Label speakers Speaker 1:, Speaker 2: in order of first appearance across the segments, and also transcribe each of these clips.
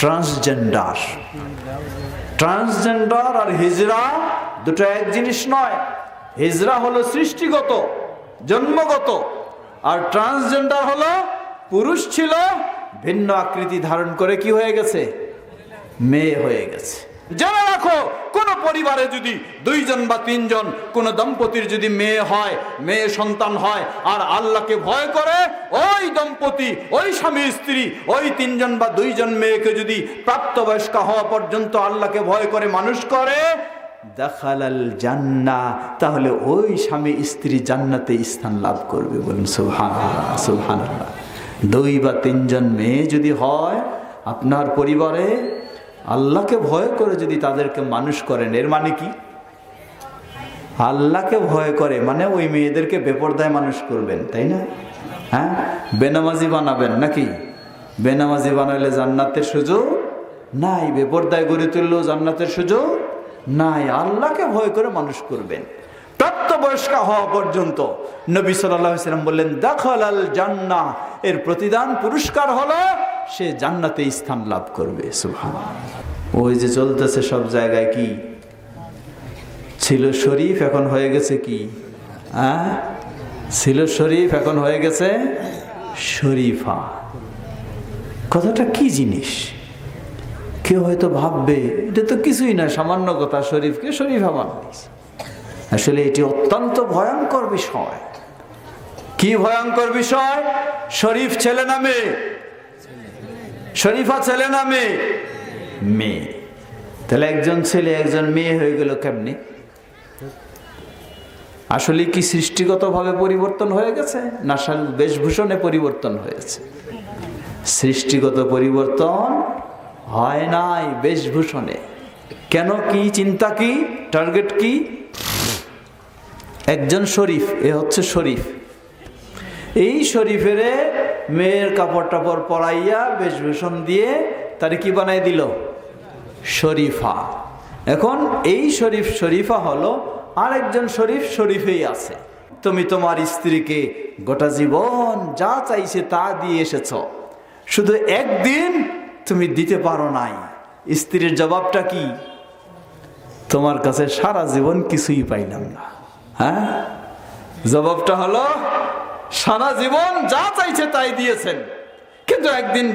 Speaker 1: Transgender. Transgender আর হিজরা দুটো এক জিনিস নয়। হিজরা হলো সৃষ্টিগত, জন্মগত, আর ট্রান্সজেন্ডার হলো পুরুষ ছিল, ভিন্ন আকৃতি ধারণ করে কি হয়ে গেছে? মেয়ে হয়ে গেছে। জেনে রাখো, কোন পরিবারে যদি দুইজন বা তিনজন কোন দম্পতির যদি মেয়ে হয়, মেয়ে সন্তান হয়, আর আল্লাহকে ভয় করে ওই দম্পতি, ওই স্বামী স্ত্রী, ওই তিনজন বা দুইজন মেয়েকে যদি প্রাপ্তবয়স্ক হওয়া পর্যন্ত আল্লাহকে ভয় করে মানুষ করে, দাখালাল জান্নাহ, তাহলে ওই স্বামী স্ত্রী জান্নাতে স্থান লাভ করবে। বলুন সুবহানাল্লাহ, সুবহানাল্লাহ। দুই বা তিনজন মেয়ে যদি হয় আপনার পরিবারে, আল্লাহকে ভয় করে যদি তাদেরকে মানুষ করেন, এর মানে কি? আল্লাহকে ভয় করে মানে ওই মেয়েদেরকে বেপরদায় মানুষ করবেন, তাই না? হ্যাঁ, বেনামাজি বানাবেন নাকি? বেনামাজি বানাইলে জান্নাতের সুযোগ নাই, বেপরদায় গড়ে তুললেও জান্নাতের সুযোগ নাই। আল্লাহকে ভয় করে মানুষ করবেন। প্রাপ্তবয়স্ক হওয়া পর্যন্ত নবী সাল্লাল্লাহু আলাইহি ওয়াসাল্লাম বললেন দাখালাল জান্নাহ, এর প্রতিদান পুরস্কার হলো সে জান্নাতে স্থান লাভ করবে। সুবহানাল্লাহ। ওই যে চলতেছে সব জায়গায়, কি ছিল শরীফ এখন হয়ে গেছে কি? ছিল শরীফ এখন হয়ে গেছে শরীফা। কথাটা কি জিনিস? কেউ হয়তো ভাববে এটা তো কিছুই না, সামান্য কথা, শরীফকে শরীফা বানাইছে। আসলে এটি অত্যন্ত ভয়ঙ্কর বিষয়। কি ভয়ঙ্কর বিষয়? শরীফ ছেলে না মেয়ে? শরীফা ছেলে না মেয়ে? মেয়ে। তাহলে একজন ছেলে একজন মেয়ে হয়ে গেল কেমনে? আসলে কি সৃষ্টিগতভাবে পরিবর্তন হয়ে গেছে, না বেশভূষণে পরিবর্তন হয়েছে? সৃষ্টিগত পরিবর্তন হয় নাই, বেশভূষণে। কেন? কি চিন্তা, কি টার্গেট, কি? একজন শরীফ, এ হচ্ছে শরীফ, এই শরীফের মেয়ের কাপড় টাপড় পরাইয়া বেশভূষণ দিয়ে তারে কি বানাই দিল? শরীফা। এখন এই শরীফ শরীফা হলো, আর একজন শরীফ শরীফেই আছে। তুমি তোমার স্ত্রীকে গোটা জীবন যা চাইছে তা দিয়ে এসেছ, শুধু একদিন তুমি দিতে পারো নাই। স্ত্রীর জবাবটা কি? তোমার কাছে সারা জীবন কিছুই পাইলাম না। হ্যাঁ, জবাবটা হলো সারা জীবন যা চাইছে তাই দিয়েছেন, কিন্তু একদিন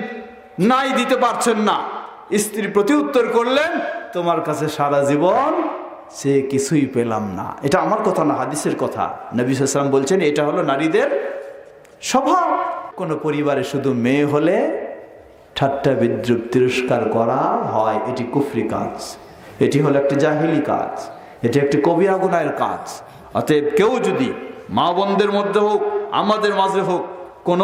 Speaker 1: নাই, দিতে পারছেন না। স্ত্রী প্রতি উত্তর করলেন, তোমার কাছে সারা জীবন সে কিছুই পেলাম না। এটা আমার কথা না, হাদিসের কথা। নবী সাল্লাল্লাহু আলাইহি ওয়াসাল্লাম বলছেন এটা হলো নারীদের স্বভাব। কোন পরিবারে শুধু মেয়ে হলে ঠাট্টা বিদ্রুপ তিরস্কার করা হয়, এটি কুফরি কাজ, এটি হলো একটি জাহিলি কাজ, এটি একটি কবিরা গুনাহের কাজ। অতএব কেউ যদি মা বোনদের মধ্যে হোক, আমাদের মাঝে হোক, কোন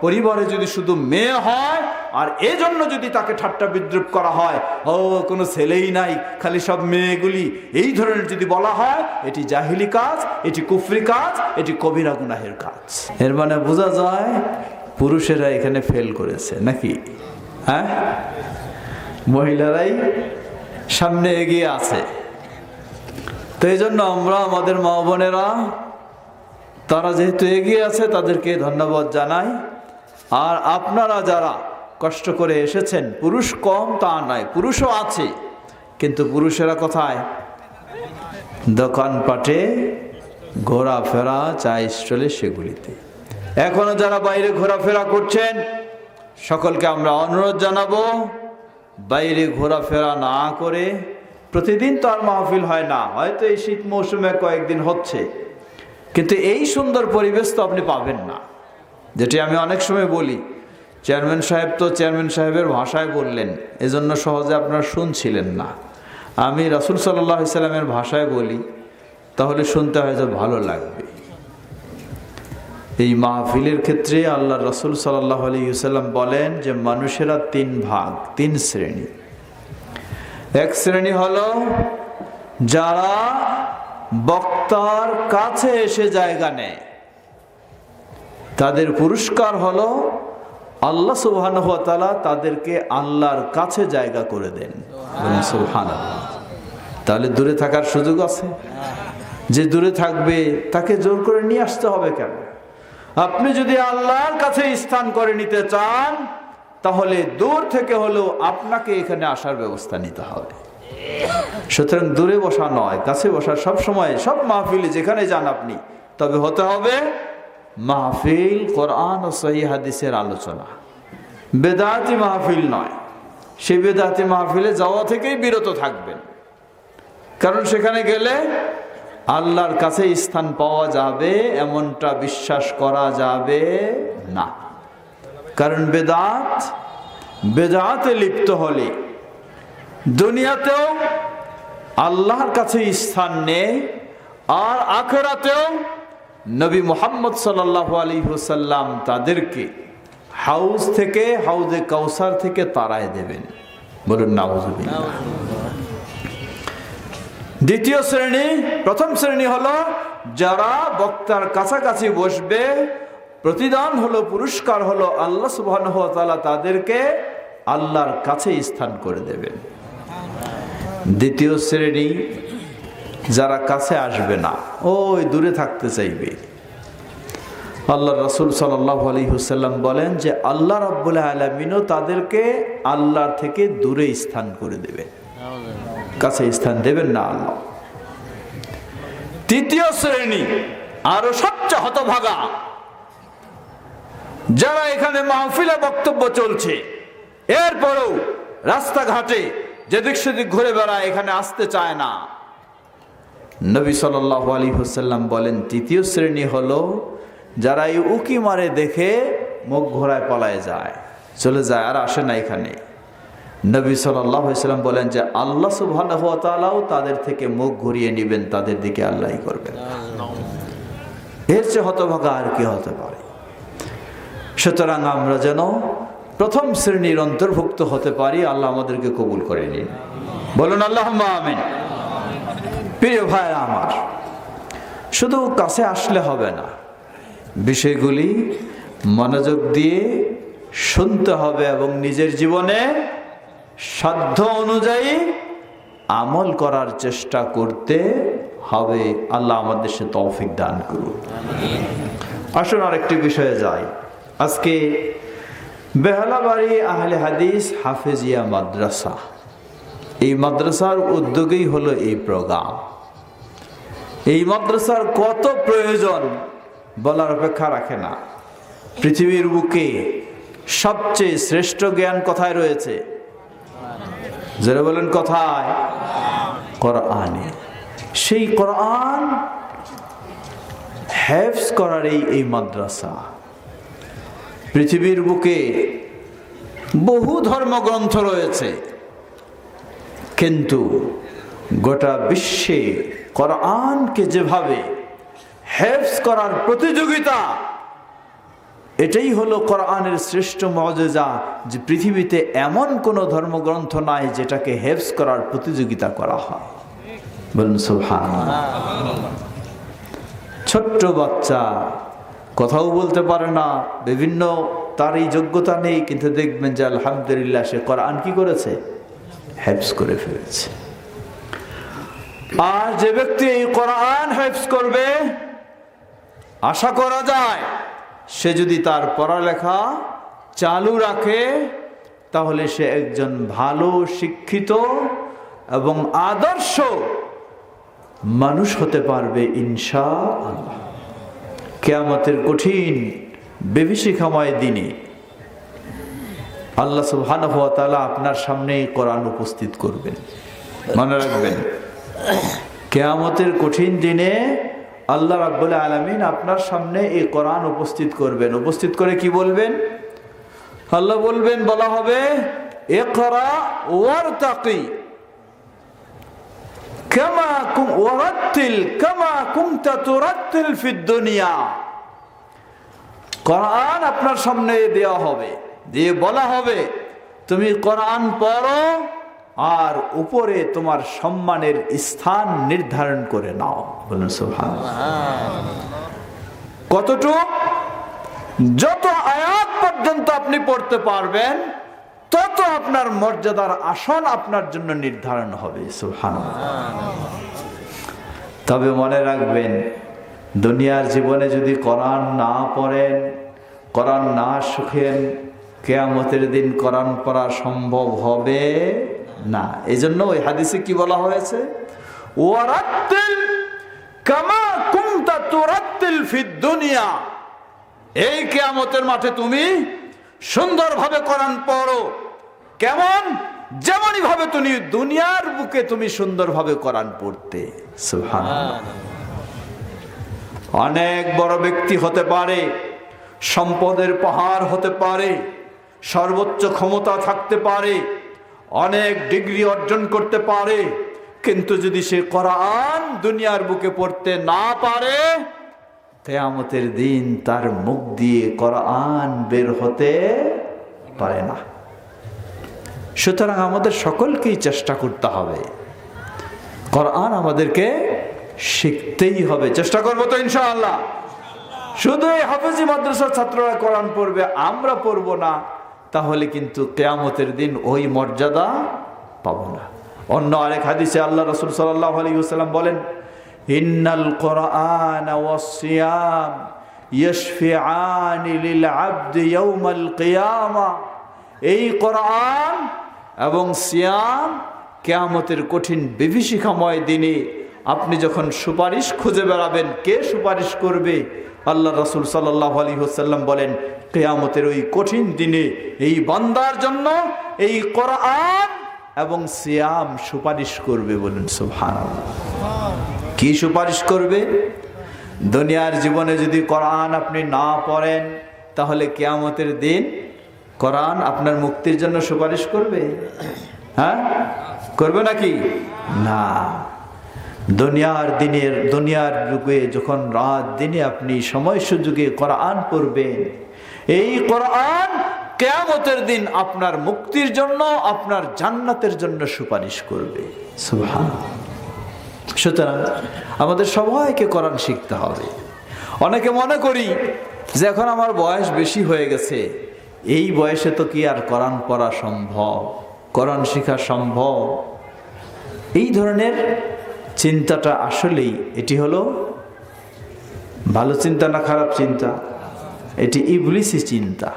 Speaker 1: পরিবারে যদি শুধু মেয়ে হয় আর এজন্য যদি তাকে ঠাট্টা বিদ্রুপ করা হয়, ও কোনো ছেলেই নাই, খালি সব মেয়েগুলি, এই ধরনের যদি বলা হয়, এটি জাহিলি কাজ, এটি কুফরি কাজ, এটি কবিরা গুনাহের কাজ। এর মানে বোঝা যায় পুরুষেরা এখানে ফেল করেছে নাকি? হ্যাঁ, মহিলারাই সামনে এগিয়ে আছে। তো এই জন্য আমরা আমাদের মা বোনেরা, তারা যেহেতু এগিয়ে আছে তাদেরকে ধন্যবাদ জানাই। আর আপনারা যারা কষ্ট করে এসেছেন, পুরুষ কম তা নয়, পুরুষও আছে, কিন্তু পুরুষেরা কোথায়? দোকানপাটে, ঘোরাফেরা, চা স্টলে, সেগুলিতে। এখনো যারা বাইরে ঘোরাফেরা করছেন, সকলকে আমরা অনুরোধ জানাবো, বাইরে ঘোরাফেরা না করে, প্রতিদিন তো আর মাহফিল হয় না, হয়তো এই শীত মৌসুমে কয়েকদিন হচ্ছে, কিন্তু এই সুন্দর পরিবেশ তো আপনি পাবেন না। যেটি আমি অনেক সময় বলি, চেয়ারম্যান সাহেব তো চেয়ারম্যান সাহেবের ভাষায় বললেন, এজন্য সহজে আপনারা শুনছিলেন না। আমি রাসূল সাল্লাল্লাহু আলাইহি সাল্লামের ভাষায় বলি, তাহলে শুনতে হয়তো ভালো লাগবে। এই মাহফিলের ক্ষেত্রে আল্লাহ রাসূল সাল্লাল্লাহু আলাইহি ওয়াসাল্লাম বলেন যে মানুষেরা তিন ভাগ, তিন শ্রেণী। এক শ্রেণী হলো যারা বক্তার কাছে এসে জায়গা নেয়, তাদের পুরস্কার হলো আল্লাহ সুবহানাহু ওয়া তাআলা তাদেরকে আল্লাহর কাছে জায়গা করে দেন। সুবহানাল্লাহ। তাহলে দূরে থাকার সুযোগ আছে? যে দূরে থাকবে তাকে জোর করে নিয়ে আসতে হবে কেন? আপনি যদি আল্লাহর কাছে স্থান করে নিতে চান, তাহলে দূর থেকে হলেও আপনাকে এখানে আসার ব্যবস্থা নিতে হবে। সুতরাং দূরে বসা নয়, কাছে বসা। সব সময় সব মাহফিলে যেখানে যান আপনি, তবে হতে হবে মাহফিল কোরআন ও সহিহ হাদিসের আলোচনা, বেদাতি মাহফিল নয়। সেই বেদাতি মাহফিলে যাওয়া থেকেই বিরত থাকবেন, কারণ সেখানে গেলে আল্লাহর কাছে স্থান পাওয়া যাবে এমনটা বিশ্বাস করা যাবে না। কারণ বেদাতে লিপ্ত হলে দুনিয়াতেও আল্লাহর কাছে স্থান নেই, আর আখিরাতেও নবী মুহাম্মদ সাল্লাল্লাহু আলাইহি ওয়াসাল্লাম তাদেরকে হাউজ থেকে, হাউজে কাউসার থেকে তাড়ায় দেবেন। বলুন নাউযুবিল্লাহ। দ্বিতীয় শ্রেণী, প্রথম শ্রেণী হলো যারা বক্তার কাছাকাছি বসবে, প্রতিদান হলো, পুরস্কার হলো আল্লাহ সুবহানাহু ওয়া তাআলা তাদেরকে আল্লাহর কাছে স্থান করে দেবেন। দ্বিতীয় শ্রেণী যারা কাছে আসবে না, ওই দূরে থাকতে চাইবে। আল্লাহ রাসূল সাল্লাল্লাহু আলাইহি ওয়াসাল্লাম বলেন যে আল্লাহ রাব্বুল আলামিনও তাদেরকে আল্লাহর থেকে দূরে স্থান করে দেবে, কাছে স্থান দেবেন না আল্লাহ। তৃতীয় শ্রেণী আরো সবচেয়ে হতভাগা, যারা এখানে মাহফিলে বক্তব্য চলছে, এরপরেও রাস্তাঘাটে যেদিক সেদিক ঘুরে বেড়ায়, এখানে আসতে চায় না। নবী সাল্লাল্লাহু আলাইহি ওয়াসাল্লাম বলেন তৃতীয় শ্রেণী হলো যারা এই উকি মারে দেখে মুখ ঘোরায় পালায় যায়, চলে যায়, আর আসে না এখানে। নবী সাল্লাল্লাহু আলাইহি ওয়াসাল্লাম বলেন যে আল্লাহ সুবহানাহু ওয়া তাআলাও তাদের থেকে মুখ ঘুরিয়ে নেবেন, তাদের দিকে আল্লাহই করবেন। এর চেয়ে হতভাগা আর কি হতে পারে? সুতরাং আমরা যেন প্রথম শ্রেণীর অন্তর্ভুক্ত হতে পারি। আল্লাহ আমাদেরকে কবুল করে নিন, বলুন আল্লাহুম্মা আমিন। প্রিয় ভাইরা আমার, শুধু কাছে আসলে হবে না, বিষয়গুলি মনোযোগ দিয়ে শুনতে হবে এবং নিজের জীবনে সাধ্য অনুযায়ী আমল করার চেষ্টা করতে হবে। আল্লাহ আমাদের সে তৌফিক দান করুন। আসুন আরেকটি বিষয়ে যাই। আজকে বেহালাবাড়ি আহলে হাদিস হাফেজিয়া মাদ্রাসা, এই মাদ্রাসার উদ্যোগেই হলো এই প্রোগ্রাম। এই মাদ্রাসার কত প্রয়োজন বলার অপেক্ষা রাখে না। পৃথিবীর বুকে সবচেয়ে শ্রেষ্ঠ জ্ঞান কোথায় রয়েছে? যারা বলেন কোথায়? কোরআনে। সেই কোরআন হেফজ করার এই মাদ্রাসা। পৃথিবীর বুকে বহু ধর্মগ্রন্থ রয়েছে, কিন্তু গোটা বিশ্বে কোরআনকে যেভাবে হেফজ করার প্রতিযোগিতা, এটাই হলো কোরআনের শ্রেষ্ঠ মুজিজা, যে পৃথিবীতে এমন কোন ধর্মগ্রন্থ নাই যেটাকে হেফজ করার প্রতিযোগিতা করা হয়। বলুন সুবহানাল্লাহ। ছোট্ট বাচ্চা কথাও বলতে পারে না, বিভিন্ন তার এই যোগ্যতা নেই, কিন্তু দেখবেন যে আলহামদুলিল্লাহ সে কোরআন কি করেছে? হেফজ করে ফেলেছে। আর যে ব্যক্তি এই কোরআন হেফজ করবে, আশা করা যায় সে যদি তার পড়ালেখা চালু রাখে, তাহলে সে একজন ভালো শিক্ষিত এবং আদর্শ মানুষ হতে পারবে ইনশাআল্লাহ। কিয়ামতের কঠিন বিভীষিকাময় দিনে আল্লাহ সুবহানাহু ওয়া তাআলা আপনার সামনে কোরআন উপস্থিত করবেন। মনে রাখবেন, কিয়ামতের কঠিন দিনে আল্লাহ রাব্বুল আলামিন আপনার সামনে এই কোরআন উপস্থিত করবেন। উপস্থিত করে কি বলবেন? আল্লাহ বলবেন, বলা হবে ইকরা ওয়ারতাকি কামা ওয়ারাত্তিল কামা কুনতা তুরাত্তিল ফিদ দুনিয়া। কোরআন আপনার সামনে দেওয়া হবে, দিয়ে বলা হবে তুমি কোরআন পড়ো আর উপরে তোমার সম্মানের স্থান নির্ধারণ করে নাও। বলুন সুবহানাল্লাহ। কতটুক? যত আয়াত পর্যন্ত আপনি পড়তে পারবেন, তত আপনার মর্যাদার আসন আপনার জন্য নির্ধারণ হবে। সুবহানাল্লাহ। তবে মনে রাখবেন, দুনিয়ার জীবনে যদি কোরআন না পড়েন, কোরআন না শিখেন, কিয়ামতের দিন কোরআন পড়া সম্ভব হবে না। এজন্য ওই হাদিসে কি বলা হয়েছে, ওয়ারাত্তিল কামা কুনতা তুরাত্তিল ফিদ দুনিয়া, এই কিয়ামতের মাঠে তুমি সুন্দরভাবে কোরআন পড়ো। কেমন? যেমনই ভাবে তুমি দুনিয়ার বুকে তুমি সুন্দরভাবে কোরআন পড়তে। সুবহানাল্লাহ। অনেক বড় ব্যক্তি হতে পারে, সম্পদের পাহাড় হতে পারে, সর্বোচ্চ ক্ষমতা থাকতে পারে, অনেক ডিগ্রি অর্জন করতে পারে, কিন্তু যদি সে কোরআন দুনিয়ার বুকে পড়তে না পারে, কিয়ামতের দিন তার মুখ দিয়ে কোরআন বের হতে পারে না। সুতরাং আমাদের সকলকেই চেষ্টা করতে হবে, কোরআন আমাদেরকে শিখতেই হবে। চেষ্টা করবো তো ইনশাআল্লাহ। শুধু এই হাফেজি মাদ্রাসার ছাত্ররা কোরআন পড়বে, আমরা পড়বো না, তাহলে কিন্তু কিয়ামতের দিন ওই মর্যাদা পাবো না। অন্য আরেক হাদিসে আল্লাহ রাসূল সাল্লাল্লাহু আলাইহি ওয়াসাল্লাম বলেন, ইন্নাল কুরআনা ওয়াস সিয়াম ইয়াশফিআনি লিল আবদি ইয়াউমাল কিয়ামা, এই কোরআন এবং সিয়াম কিয়ামতের কঠিন বিভীষিকাময় দিনে আপনি যখন সুপারিশ খুঁজে বেড়াবেন, কে সুপারিশ করবে? আল্লাহ রাসূল সাল্লাল্লাহু আলাইহি ওয়াসাল্লাম বলেন, কিয়ামতের ওই কঠিন দিনে এই বান্দার জন্য এই কোরআন এবং সিয়াম সুপারিশ করবে। বলেন সুবহানাল্লাহ। কি সুপারিশ করবে? দুনিয়ার জীবনে যদি কোরআন আপনি না পড়েন, তাহলে কিয়ামতের দিন কোরআন আপনার মুক্তির জন্য সুপারিশ করবে? হ্যাঁ, করবে নাকি? না। দুনিয়ার যুগে যখন রাত দিনে আপনি সময় সুযোগে কোরআন পড়বেন, এই কোরআন কিয়ামতের দিন আপনার মুক্তির জন্য, আপনার জান্নাতের জন্য সুপারিশ করবে। সুবহানাল্লাহ। সুতরাং আমাদের সবাইকে কোরআন শিখতে হবে। অনেকে মনে করি যে এখন আমার বয়স বেশি হয়ে গেছে, এই বয়সে তো কি আর কোরআন পড়া সম্ভব, কোরআন শেখা সম্ভব? এই ধরনের চিন্তাটা আসলেই এটি হলো ভালো চিন্তা না খারাপ চিন্তা? এটি ইবলিসি চিন্তা।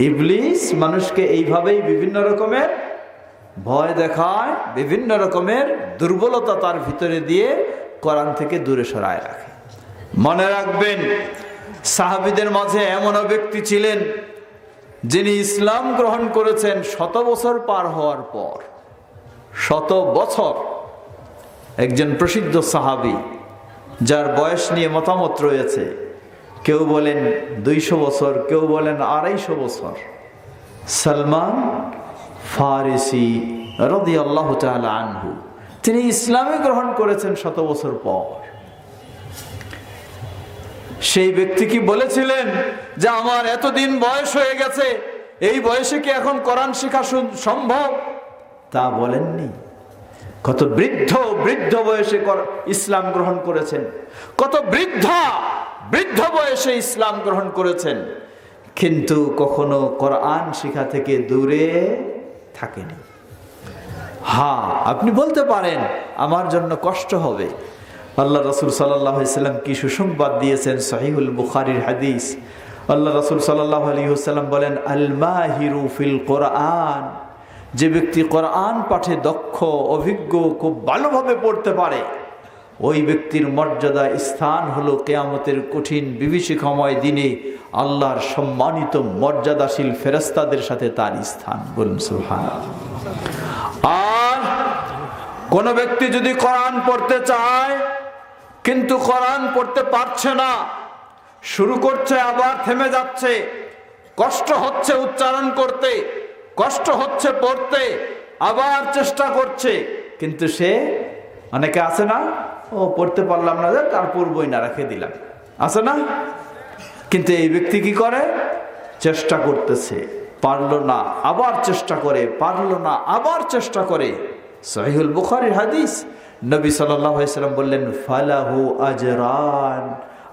Speaker 1: ইবলিস মানুষকে এইভাবেই বিভিন্ন রকমের ভয় দেখায়, বিভিন্ন রকমের দুর্বলতা তার ভিতরে দিয়ে কোরআন থেকে দূরে সরায় রাখে। মনে রাখবেন, সাহাবীদের মাঝে এমনও ব্যক্তি ছিলেন যিনি ইসলাম গ্রহণ করেছেন 100 বছর পার হওয়ার পর। 100 বছর। একজন প্রসিদ্ধ সাহাবী যার বয়স নিয়ে মতামত রয়েছে, কেউ বলেন 200 বছর, কেউ বলেন 250 বছর। সালমান ফারিসি রাদিয়াল্লাহু তাআলা আনহু, তিনি ইসলামে গ্রহণ করেছেন 100 বছর পর। সেই ব্যক্তি কি বলেছিলেন যে আমার এতদিন বয়স হয়ে গেছে, এই বয়সে কি এখন কোরআন শেখা সম্ভব? তা বলেননি। কত বৃদ্ধ বয়সে ইসলাম গ্রহণ করেছেন, কত বৃদ্ধ বয়সে ইসলাম গ্রহণ করেছেন, কিন্তু কখনো কোরআন শিক্ষা থেকে দূরে থাকেনি। হ্যাঁ, আপনি বলতে পারেন আমার জন্য কষ্ট হবে। আল্লাহ রাসূল সাল্লাল্লাহু আলাইহি ওয়াসাল্লাম কি সুসংবাদ দিয়েছেন, সহিহুল বুখারীর হাদিস। আল্লাহ রাসূল সাল্লাল্লাহু আলাইহি ওয়াসাল্লাম বলেন, আল মাহিরু ফিল কোরআন, যে ব্যক্তি কোরআন পাঠে দক্ষ, অভিজ্ঞ, খুব ভালোভাবে পড়তে পারে, ওই ব্যক্তির মর্যাদা, স্থান হলো কিয়ামতের কঠিন বিভীষিকাময় দিনে আল্লাহর সম্মানিত মর্যাদাশীল ফেরেশতাদের সাথে তার স্থান। বলুন সুবহানাল্লাহ। আর কোন ব্যক্তি যদি কোরআন পড়তে চায় কিন্তু কোরআন পড়তে পারছে না, শুরু করছে আবার থেমে যাচ্ছে, কষ্ট হচ্ছে উচ্চারণ করতে, কষ্ট হচ্ছে পড়তে, আবার চেষ্টা করছে, কিন্তু সে, অনেকে আছে না, ও পড়তে পারলাম না, তার পড়বই না, রেখে দিলাম, আছে না? কিন্তু এই ব্যক্তি কি করে? চেষ্টা করতেছে, পারলো না, আবার চেষ্টা করে, পারলো না, আবার চেষ্টা করে। সহিহুল বুখারীর হাদিস, নবী সাল্লাল্লাহু আলাইহি ওয়াসাল্লাম বললেন, ফালাহু আজরান,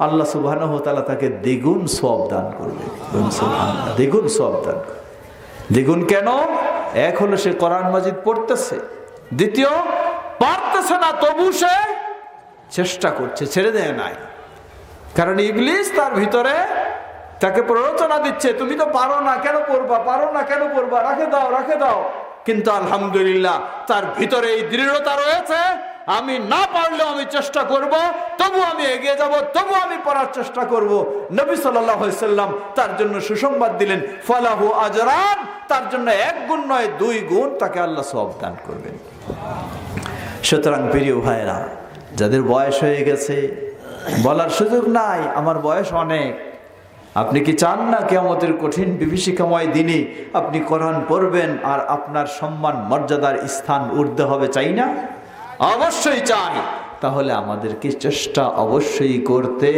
Speaker 1: আল্লাহ সুবহানাহু ওয়া তাআলা তাকে দ্বিগুণ সওয়াব দান করবে। সুবহানাল্লাহ, দ্বিগুণ সওয়াব দান করবে। দ্বিগুণ কেন? এক হলো সে কোরআন মাজিদ পড়তেছে, দ্বিতীয় পারতেছে না তবু সে চেষ্টা করছে, ছেড়ে দেয় নাই। কারণ ইবলিস তার ভিতরে তাকে প্ররোচনা দিচ্ছে, তুমি তো পারো না, কেন পড়বা, পারো না কেন পড়বা, রাখে দাও রাখে দাও। কিন্তু আলহামদুলিল্লাহ তার ভিতরে এই দৃঢ়তা রয়েছে, আমি না পারলেও আমি চেষ্টা করব, তবু আমি এগিয়ে যাব, তবু আমি পড়ার চেষ্টা করব। নবী সাল্লাল্লাহু আলাইহি সাল্লাম তার জন্য সুসংবাদ দিলেন, ফালাহু আজরান, তার জন্য 1 গুণ নয় 2 গুণ তাকে আল্লাহ সওয়াব দান করবেন। সুতরাং প্রিয় ভাইরা, যাদের বয়স হয়ে গেছে, বলার সুযোগ নাই আমার বয়স অনেক, আপনি কি চান না কিয়ামতের কঠিন বিভীষিকাময় দিনে আপনি কোরআন পড়বেন আর আপনার সম্মান মর্যাদার স্থান ঊর্ধ্বে হবে, চাই না? অবশ্যই চাই। তাহলে আমাদেরকে চেষ্টা অবশ্যই করতে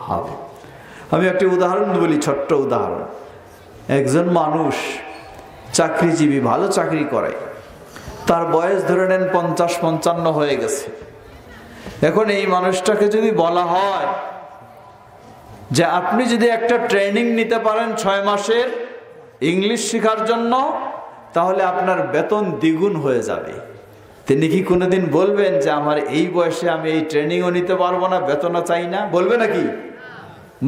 Speaker 1: হবে। আমি একটি উদাহরণ বলি, ছোট্ট উদাহরণ। একজন মানুষ চাকরিজীবী, ভালো চাকরি করে, তার বয়স ধরে নেন 50-55 হয়ে গেছে। এখন এই মানুষটাকে যদি বলা হয় যে আপনি যদি একটা ট্রেনিং নিতে পারেন 6 মাসের ইংলিশ শেখার জন্য, তাহলে আপনার বেতন দ্বিগুণ হয়ে যাবে, তিনি কি কোনোদিন বলবেন যে আমার এই বয়সে আমি এই ট্রেনিংও নিতে পারবো না, বেতনও চাই না? বলবে নাকি?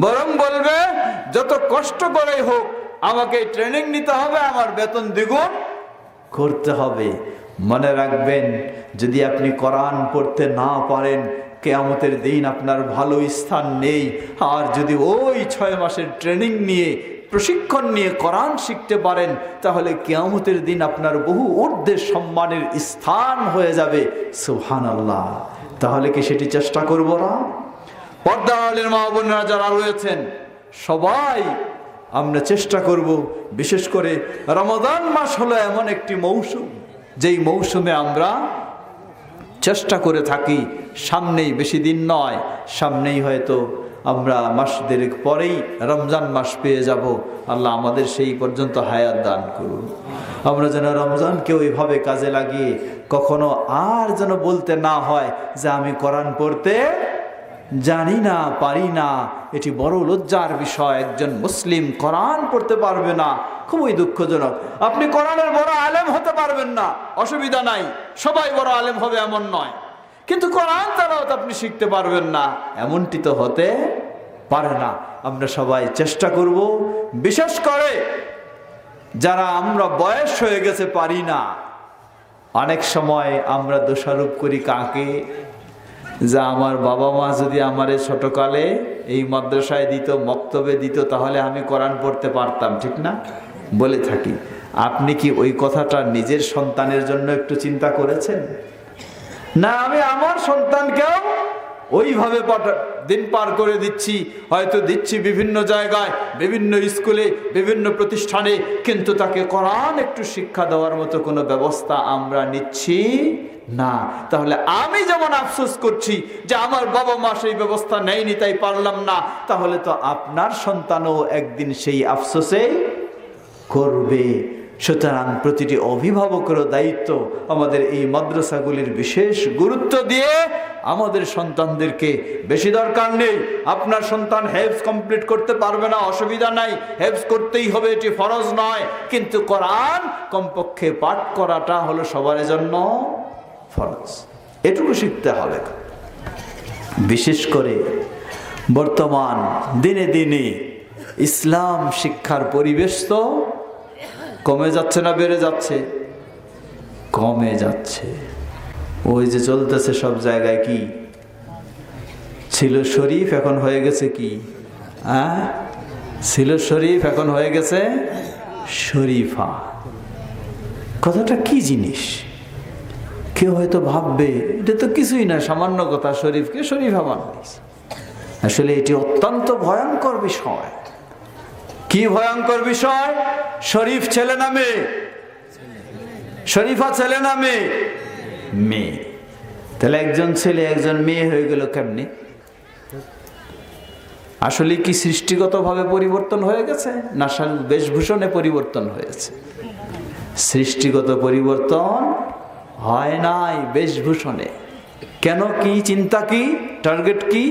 Speaker 1: বরং বলবে যত কষ্ট করেই হোক আমাকে এই ট্রেনিং নিতে হবে, আমার বেতন দ্বিগুণ করতে হবে। মনে রাখবেন, যদি আপনি কোরআন পড়তে না পারেন, কিয়ামতের দিন আপনার ভালো স্থান নেই। আর যদি ওই 6 মাসের ট্রেনিং নিয়ে, প্রশিক্ষণ নিয়ে কোরআন শিখতে পারেন, তাহলে কিয়ামতের দিন আপনার বহু ঊর্ধ্বে সম্মানের স্থান হয়ে যাবে। সুবহানাল্লাহ। তাহলে কি সেটি চেষ্টা করব না? পর্দার মা বোনেরা যারা রয়েছেন, সবাই আমরা চেষ্টা করব। বিশেষ করে রমজান মাস হলো এমন একটি মৌসুম, যেই মৌসুমে আমরা চেষ্টা করে থাকি, সামনেই, বেশি দিন নয়, সামনেই হয়তো আমরা মাস দেড়েক পরেই রমজান মাস পেয়ে যাব। আল্লাহ আমাদের সেই পর্যন্ত হায়াত দান করুন। আমরা যেন রমজানকে ওইভাবে কাজে লাগিয়ে কখনো আর যেন বলতে না হয় যে আমি কোরআন পড়তে জানি না, পারি না। এটি বড় লজ্জার বিষয়, একজন মুসলিম কোরআন পড়তে পারবে না, খুবই দুঃখজনক। আপনি কোরআনের বড় আলেম হতে পারবেন না, অসুবিধা নাই, সবাই বড় আলেম হবে এমন নয়, কিন্তু কোরআন তেলাওয়াত আপনি শিখতে পারবেন না, এমনটি তো হতে পারে না। আমরা সবাই চেষ্টা করব, বিশেষ করে যারা আমরা বয়স হয়ে গেছে পারি না। অনেক সময় আমরা দোষারোপ করি কাকে? যে আমার বাবা মা যদি আমারে ছোটকালে এই মাদ্রাসায় দিত, মক্তবে দিত, তাহলে আমি কোরআন পড়তে পারতাম, ঠিক না? বলে থাকি। আপনি কি ওই কথাটা নিজের সন্তানের জন্য একটু চিন্তা করেছেন? না, আমি আমার সন্তানকেও ওইভাবে দিন পার করে দিচ্ছি, হয়তো দিচ্ছি বিভিন্ন জায়গায়, বিভিন্ন স্কুলে, বিভিন্ন প্রতিষ্ঠানে, কিন্তু তাকে কোরআন একটু শিক্ষা দেওয়ার মতো কোনো ব্যবস্থা আমরা নিচ্ছি না। তাহলে আমি যেমন আফসোস করছি যে আমার বাবা মা সেই ব্যবস্থা নেয়নি, তাই পারলাম না, তাহলে তো আপনার সন্তানও একদিন সেই আফসোসে করবে। সুতরাং প্রতিটি অভিভাবকের দায়িত্ব আমাদের এই মাদ্রাসাগুলির বিশেষ গুরুত্ব দিয়ে আমাদের সন্তানদেরকে, বেশি দরকার নেই, আপনার সন্তান হেফজ কমপ্লিট করতে পারবে না, অসুবিধা নাই, হেফজ করতেই হবে, এটি ফরজ নয়, কিন্তু কোরআন কমপক্ষে পাঠ করাটা হলো সবার জন্য ফরজ, এটুকু শিখতে হবে। বিশেষ করে বর্তমান দিনে দিনে ইসলাম শিক্ষার পরিবেশ তো কমে যাচ্ছে না বেড়ে যাচ্ছে? কমে যাচ্ছে। ওই যে চলতেছে সব জায়গায়, কি ছিল শরীফ এখন হয়ে গেছে কি? ছিল শরীফ এখন হয়ে গেছে শরীফা। কথাটা কি জিনিস? কেউ হয়তো ভাববে এটা তো কিছুই না, সামান্য কথা, শরীফকে শরীফা বানাইস। আসলে এটি অত্যন্ত ভয়ঙ্কর বিষয়। কি ভয়ঙ্কর বিষয়? শরীফ ছেলে না মেয়ে? শরীফা ছেলে না মেয়ে? মেয়ে। তাহলে একজন ছেলে একজন মেয়ে হয়ে গেল কেমনি? আসলে কি সৃষ্টিগতভাবে পরিবর্তন হয়ে গেছে, না বেশভূষণে পরিবর্তন হয়েছে? সৃষ্টিগত পরিবর্তন হয় নাই, বেশভূষণে। কেন? কি চিন্তা, কি টার্গেট, কি?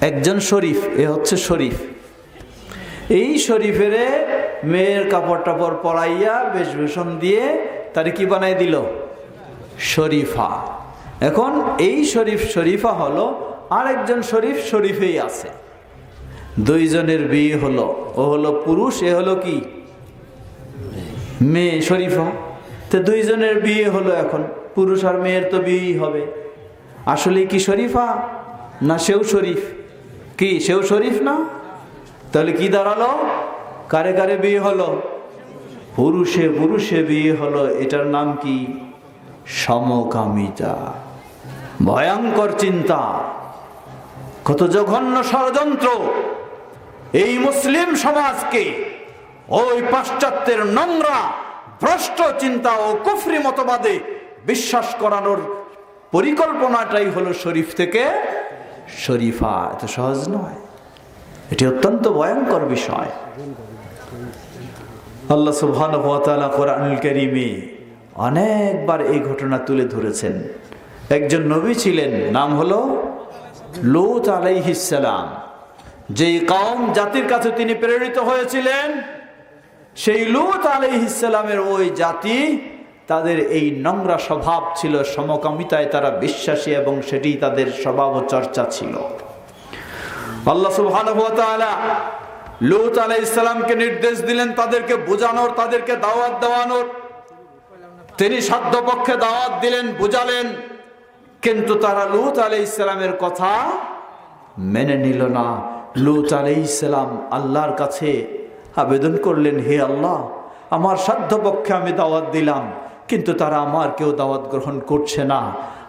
Speaker 1: একজন শরীফ, এ হচ্ছে শরীফ, এই শরীফের মেয়ের কাপড় টাপড় পরাইয়া বেশভূষণ দিয়ে তারে কি বানাই দিল? শরীফা। এখন এই শরীফ শরীফা হলো, আর একজন শরীফ শরীফেই আছে। দুইজনের বিয়ে হলো, ও হলো পুরুষ, এ হলো কি মেয়ে শরীফা। তো দুইজনের বিয়ে হলো, এখন পুরুষ আর মেয়ের তো বিয়েই হবে। আসলে কি শরীফা না সেও শরীফ? কি সেও শরীফ না? তাহলে কি দাঁড়ালো? কারে কারে বিয়ে হলো? পুরুষে পুরুষে বিয়ে হলো। এটার নাম কি? সমকামিতা। ভয়ঙ্কর চিন্তা, কত জঘন্য ষড়যন্ত্র এই মুসলিম সমাজকে ওই পাশ্চাত্যের নোংরা ভ্রষ্ট চিন্তা ও কুফরি মতবাদে বিশ্বাস করানোর পরিকল্পনাটাই হলো শরীফ থেকে শরীফা। এত সহজ নয়, এটি অত্যন্ত ভয়ঙ্কর বিষয়। আল্লাহ সুবহানাহু ওয়া তাআলা কোরআনুল কারীমে অনেকবার এই ঘটনা তুলে ধরেছেন। একজন নবী ছিলেন, নাম হলো লূত আলাইহিস সালাম। যেই কওম জাতির কাছে তিনি প্রেরিত হয়েছিলেন, সেই লূত আলাইহিস সালামের ওই জাতি, তাদের এই নোংরা স্বভাব ছিল, সমকামিতায় তারা বিশ্বাসী এবং সেটি তাদের স্বভাব ও চর্চা ছিল। আল্লাহ সুবহানাহু ওয়া তাআলা লূত আলাইহিস সালামকে নির্দেশ দিলেন তাদেরকে বোঝানোর, তাদেরকে দাওয়াত দেওয়ানোর। তিনি সাধ্যপক্ষে দাওয়াত দিলেন, বুঝালেন, কিন্তু তারা লূত আলাইহিস সালামের কথা মেনে নিল না। লূত আলাইহিস সালাম আল্লাহর কাছে আবেদন করলেন, হে আল্লাহ, আমার সাধ্যপক্ষে আমি দাওয়াত দিলাম, কিন্তু তারা আমার কেউ দাওয়াত গ্রহণ করছে না।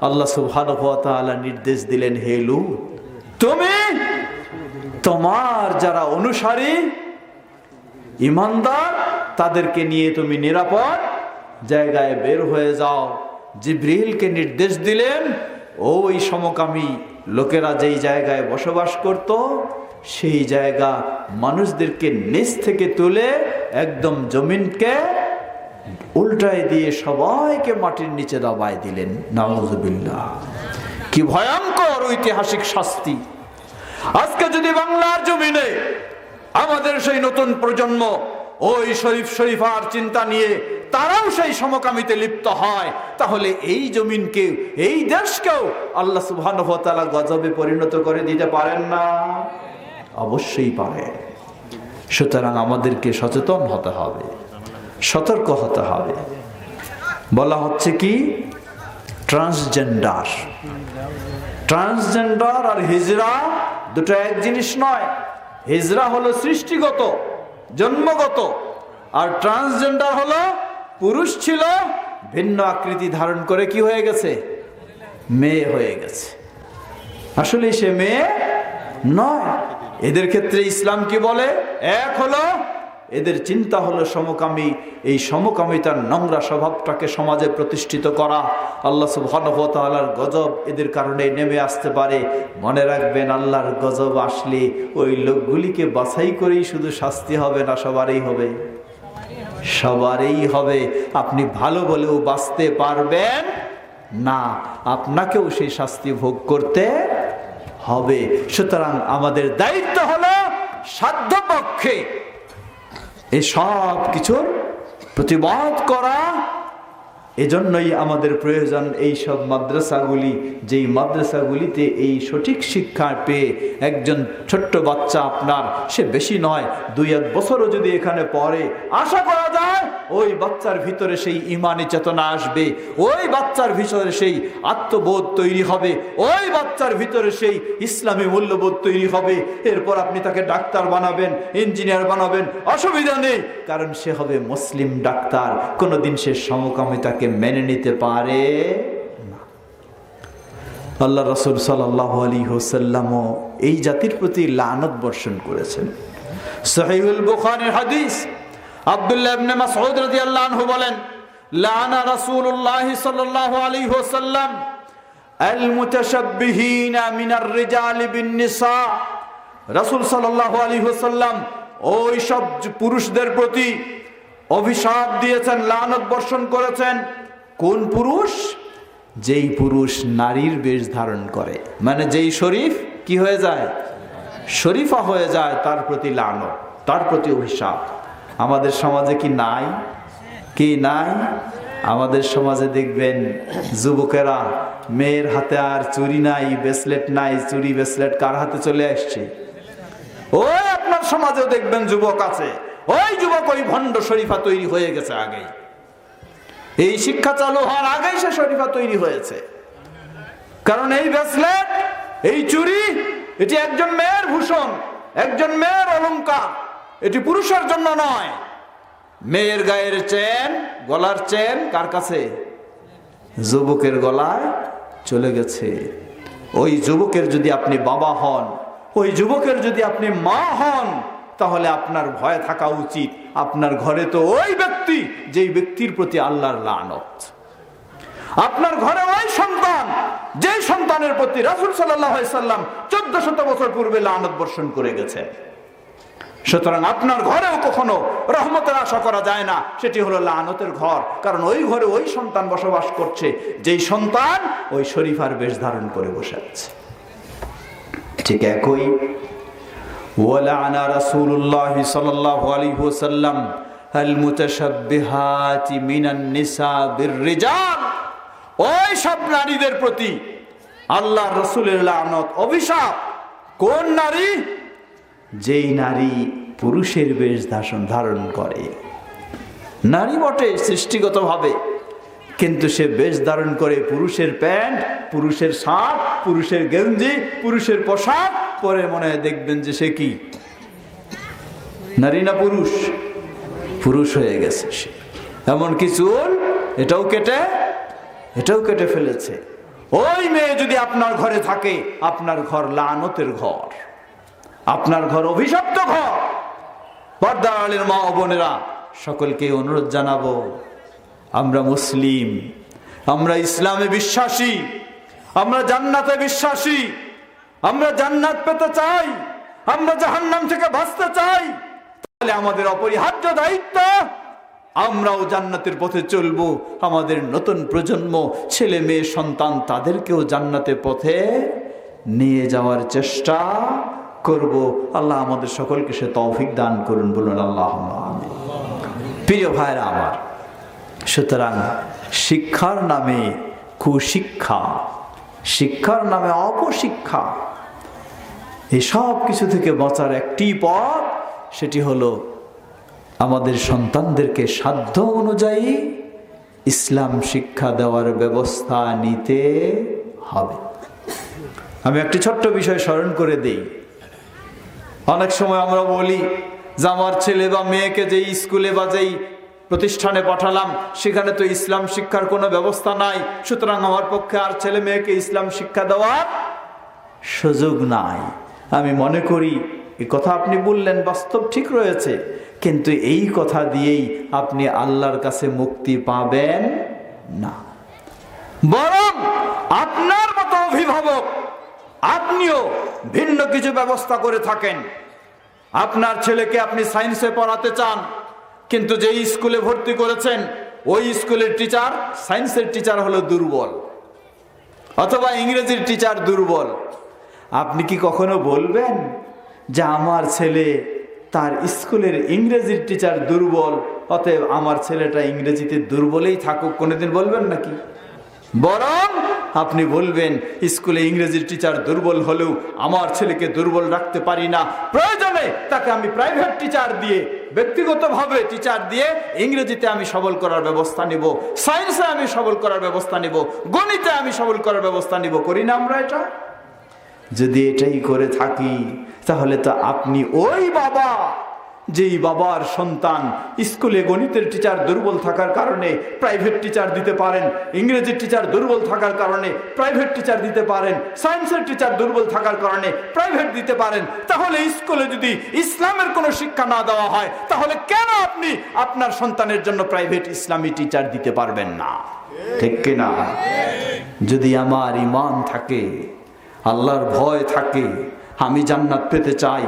Speaker 1: আল্লাহ সুবহানাহু ওয়া তাআলা নির্দেশ দিলেন, হে লূত, তুমি তোমার যারা অনুসারী ঈমানদার তাদেরকে নিয়ে তুমি নিরাপদ জায়গায় বের হয়ে যাও। জিবরিলকে নির্দেশ দিলেন, ওই সমকামী লোকেরা যেই জায়গায় বসবাস করত, সেই জায়গা মানুষদেরকে নিচ থেকে তুলে একদম জমিনকে উল্টায় দিয়ে সবাইকে মাটির নিচে দাবায় দিলেন। নাউযুবিল্লাহ। কি ভয়ঙ্কর ঐতিহাসিক শাস্তি! আজকে যদি বাংলার জমিনে আমাদের সেই নতুন প্রজন্ম ওই শরীফ শরীফার চিন্তা নিয়ে তারাও সেই সমকামিতে লিপ্ত হয়, তাহলে এই জমিনকে, এই দেশকেও আল্লাহ সুবহানাহু ওয়া তাআলা গজবে পরিণত করে দিতে পারেন না? অবশ্যই পারে। সুতরাং আমাদেরকে সচেতন হতে হবে, সতর্ক হতে হবে। বলা হচ্ছে কি, ট্রান্সজেন্ডার। ট্রান্সজেন্ডার আর হিজরা দুটো এক জিনিস নয়। হিজরা হলো সৃষ্টিগত, জন্মগত, আর ট্রান্সজেন্ডার হলো পুরুষ ছিল, ভিন্ন আকৃতি ধারণ করে কি হয়ে গেছে? মেয়ে হয়ে গেছে। আসলে সে মেয়ে নয়। এদের ক্ষেত্রে ইসলাম কি বলে? এক হলো, এদের চিন্তা হলো সমকামী। এই সমকামিতার নোংরা স্বভাবটাকে সমাজে প্রতিষ্ঠিত করা। আল্লাহ সুবহানাহু ওয়া তাআলার গজব এদের কারণে নেমে আসতে পারে। মনে রাখবেন, আল্লাহর গজব আসলে ওই লোকগুলিকে বাছাই করেই শুধু শাস্তি হবে না, সবারই হবে, সবারই হবে। আপনি ভালো বলেও বাঁচতে পারবেন না, আপনাকেও সেই শাস্তি ভোগ করতে হবে। সুতরাং আমাদের দায়িত্ব হলো সাধ্যপক্ষে এসব কিছুর প্রতিবাদ করা। এজন্যই আমাদের প্রয়োজন এই সব মাদ্রাসাগুলি, যেই মাদ্রাসাগুলিতে এই সঠিক শিক্ষা পেয়ে একজন ছোট্ট বাচ্চা, আপনার সে বেশি নয় 2-1 বছরও যদি এখানে পড়ে, আশা করা যায় ওই বাচ্চার ভিতরে সেই ঈমানি চেতনা আসবে, ওই বাচ্চার ভিতরে সেই আত্মবোধ তৈরি হবে, ওই বাচ্চার ভিতরে সেই ইসলামী মূল্যবোধ তৈরি হবে। এরপর আপনি তাকে ডাক্তার বানাবেন, ইঞ্জিনিয়ার বানাবেন, অসুবিধা নেই, কারণ সে হবে মুসলিম ডাক্তার। কোনোদিন সে সমকামিতাকে মেনে নিতে পারে না। আল্লাহ রাসূল সাল্লাল্লাহু আলাইহি ওয়াসাল্লাম এই জাতির প্রতি লানত বর্ষণ করেছেন। সহিহুল বুখারীর হাদিস, আব্দুল্লাহ ইবনে মাসউদ রাদিয়াল্লাহু আনহু বলেন, লানা রাসূলুল্লাহ সাল্লাল্লাহু আলাইহি ওয়াসাল্লাম আল মুতাশাব্বিহিনা মিনার রিজালি বিন নিসা। রাসূল সাল্লাল্লাহু আলাইহি ওয়াসাল্লাম ওই সব পুরুষদের প্রতি অভিশাপ দিয়েছেন, লানত বর্ষণ করেছেন। কোন পুরুষ? যেই পুরুষ নারীর বেশ ধারণ করে, মানে যেই শরীফ কি হয়ে যায়? শরীফা হয়ে যায়, তার প্রতি লানত, তার প্রতি অভিশাপ। আমাদের সমাজে কি নাই? কি নাই? আমাদের সমাজে দেখবেন যুবকেরা, মেয়ের হাতে আর চুড়ি নাই, ব্রেসলেট নাই, চুড়ি ব্রেসলেট কার হাতে চলে আসছে? ওই আপনার সমাজেও দেখবেন যুবক আছে, ওই যুবক ওই ভণ্ড শরীফা তৈরি হয়ে গেছে আগেই। এই শিক্ষা চালু হওয়ার আগেই সে শরীফা তৈরি হয়েছে। কারণ এই ব্রেসলেট, এই চুড়ি, এটি একজন মেয়ের ভূষণ, একজন মেয়ের অলংকার, এটি পুরুষের জন্য নয়। মেয়ের গায়ের চেন, গলার চেন কার কাছে? যুবকের গলায় চলে গেছে। ওই যুবকের যদি আপনি বাবা হন, ওই যুবকের যদি আপনি মা হন, তাহলে আপনার ভয় থাকা উচিত আপনার ঘরে তো ওই ব্যক্তি যেই ব্যক্তির প্রতি আল্লাহর লানত। আপনার ঘরে ওই সন্তান যেই সন্তানের প্রতি রাসূল সাল্লাল্লাহু আলাইহি সাল্লাম 1400 বছর পূর্বে লানত বর্ষণ করে গেছে। সুতরাং আপনার ঘরেও কখনো রহমতের আশা করা যায় না, সেটি হলো লানতের ঘর। কারণ ওই ঘরে ওই সন্তান বসবাস করছে যেই সন্তান ওই শরীফার বেশ ধারণ করে বসে আছে। ঠিক একই ওয়ালানা রাসূলুল্লাহ সাল্লাল্লাহু আলাইহি ওয়াসাল্লাম আল মুতাশাব্বিহাতি মিনান নিসা বিররিজাল, ওই সব নারীদের প্রতি আল্লাহর রাসূলের লানত, অভিশাপ। কোন নারী? যেই নারী পুরুষের বেশ ধারণ করে। নারী বটে সৃষ্টিগতভাবে, কিন্তু সে বেশ ধারণ করে পুরুষের প্যান্ট, পুরুষের শার্ট, পুরুষের গেঞ্জি, পুরুষের পোশাক পরে মনে হয় দেখবেন যে সে কি নারী না পুরুষ? পুরুষ হয়ে গেছে সে। এমনকি চুল এটাও কেটে ফেলেছে। ওই মেয়ে যদি আপনার ঘরে থাকে, আপনার ঘর লানতের ঘর, আপনার ঘর অভিশপ্ত ঘর। পর্দার আড়ালের মা ও বোনেরা, সকলকে অনুরোধ জানাবো, আমরা মুসলিম, আমরা ইসলামে বিশ্বাসী, আমরা জান্নাতে বিশ্বাসী, আমরা জান্নাত পেতে চাই, আমরা জাহান্নাম থেকে বাঁচতে চাই। তাহলে আমাদের অপরিহার্য দায়িত্ব আমরাও জান্নাতের পথে চলবো। আমাদের নতুন প্রজন্ম, ছেলে মেয়ে সন্তান, তাদেরকেও জান্নাতের পথে নিয়ে যাওয়ার চেষ্টা করব। আল্লাহ আমাদের সকলকে সে তৌফিক দান করুন, বলুন আল্লাহুম্মা আমিন। প্রিয় ভাইরা আমার, সুতরাং শিক্ষার নামে কুশিক্ষা, শিক্ষার নামে অপশিক্ষা, এসব কিছু থেকে বাঁচার একটি পথ, সেটি হলো আমাদের সন্তানদেরকে সাধ্য অনুযায়ী ইসলাম শিক্ষা দেওয়ার ব্যবস্থা নিতে হবে। আমি একটি ছোট্ট বিষয় স্মরণ করে দেই। অনেক সময় আমরা বলি যে আমার ছেলে বা মেয়েকে যেই স্কুলে বা যেই প্রতিষ্ঠানে পাঠালাম সেখানে তো ইসলাম শিক্ষার কোনো ব্যবস্থা নাই, সুতরাং আমার পক্ষে আর ছেলে মেয়েকে ইসলাম শিক্ষা দেওয়ার সুযোগ নাই। আমি মনে করি এই কথা আপনি বললেন বাস্তব ঠিক রয়েছে, কিন্তু এই কথা দিয়েই আপনি আল্লাহর কাছে মুক্তি পাবেন না। বরং আপনার মতো অভিভাবক আপনিও ভিন্ন কিছু ব্যবস্থা করে থাকেন। আপনার ছেলেকে আপনি সায়েন্সে পড়াতে চান, কিন্তু যেই স্কুলে ভর্তি করেছেন ওই স্কুলের টিচার, সায়েন্সের টিচার হলো দুর্বল, অথবা ইংরেজির টিচার দুর্বল। আপনি কি কখনো বলবেন যে আমার ছেলে তার স্কুলের ইংরেজির টিচার দুর্বল, অতএব আমার ছেলেটা ইংরেজিতে দুর্বলই থাকুক? কোনোদিন বলবেন নাকি? বরং আপনি বলবেন স্কুলে ইংরেজির টিচার দুর্বল হলেও আমার ছেলেকে দুর্বল রাখতে পারি না, প্রয়োজনে তাকে আমি প্রাইভেট টিচার দিয়ে, ব্যক্তিগতভাবে টিচার দিয়ে ইংরেজিতে আমি সবল করার ব্যবস্থা নিব, সায়েন্সে আমি সবল করার ব্যবস্থা নিব, গণিতে আমি সবল করার ব্যবস্থা নিব। করি না আমরা এটা? যদি এটাই করে থাকি তাহলে তো আপনি ওই বাবা যেই বাবার সন্তান স্কুলে গণিতের টিচার দুর্বল থাকার কারণে প্রাইভেট টিচার দিতে পারেন, ইংরেজির টিচার দুর্বল থাকার কারণে প্রাইভেট টিচার দিতে পারেন, সায়েন্সের টিচার দুর্বল থাকার কারণে প্রাইভেট দিতে পারেন, তাহলে স্কুলে যদি ইসলামের কোনো শিক্ষা না দেওয়া হয় তাহলে কেন আপনি আপনার সন্তানের জন্য প্রাইভেট ইসলামী টিচার দিতে পারবেন না? ঠিক কিনা? যদি আমার ঈমান থাকে, আল্লাহর ভয় থাকে, আমি জান্নাত পেতে চাই,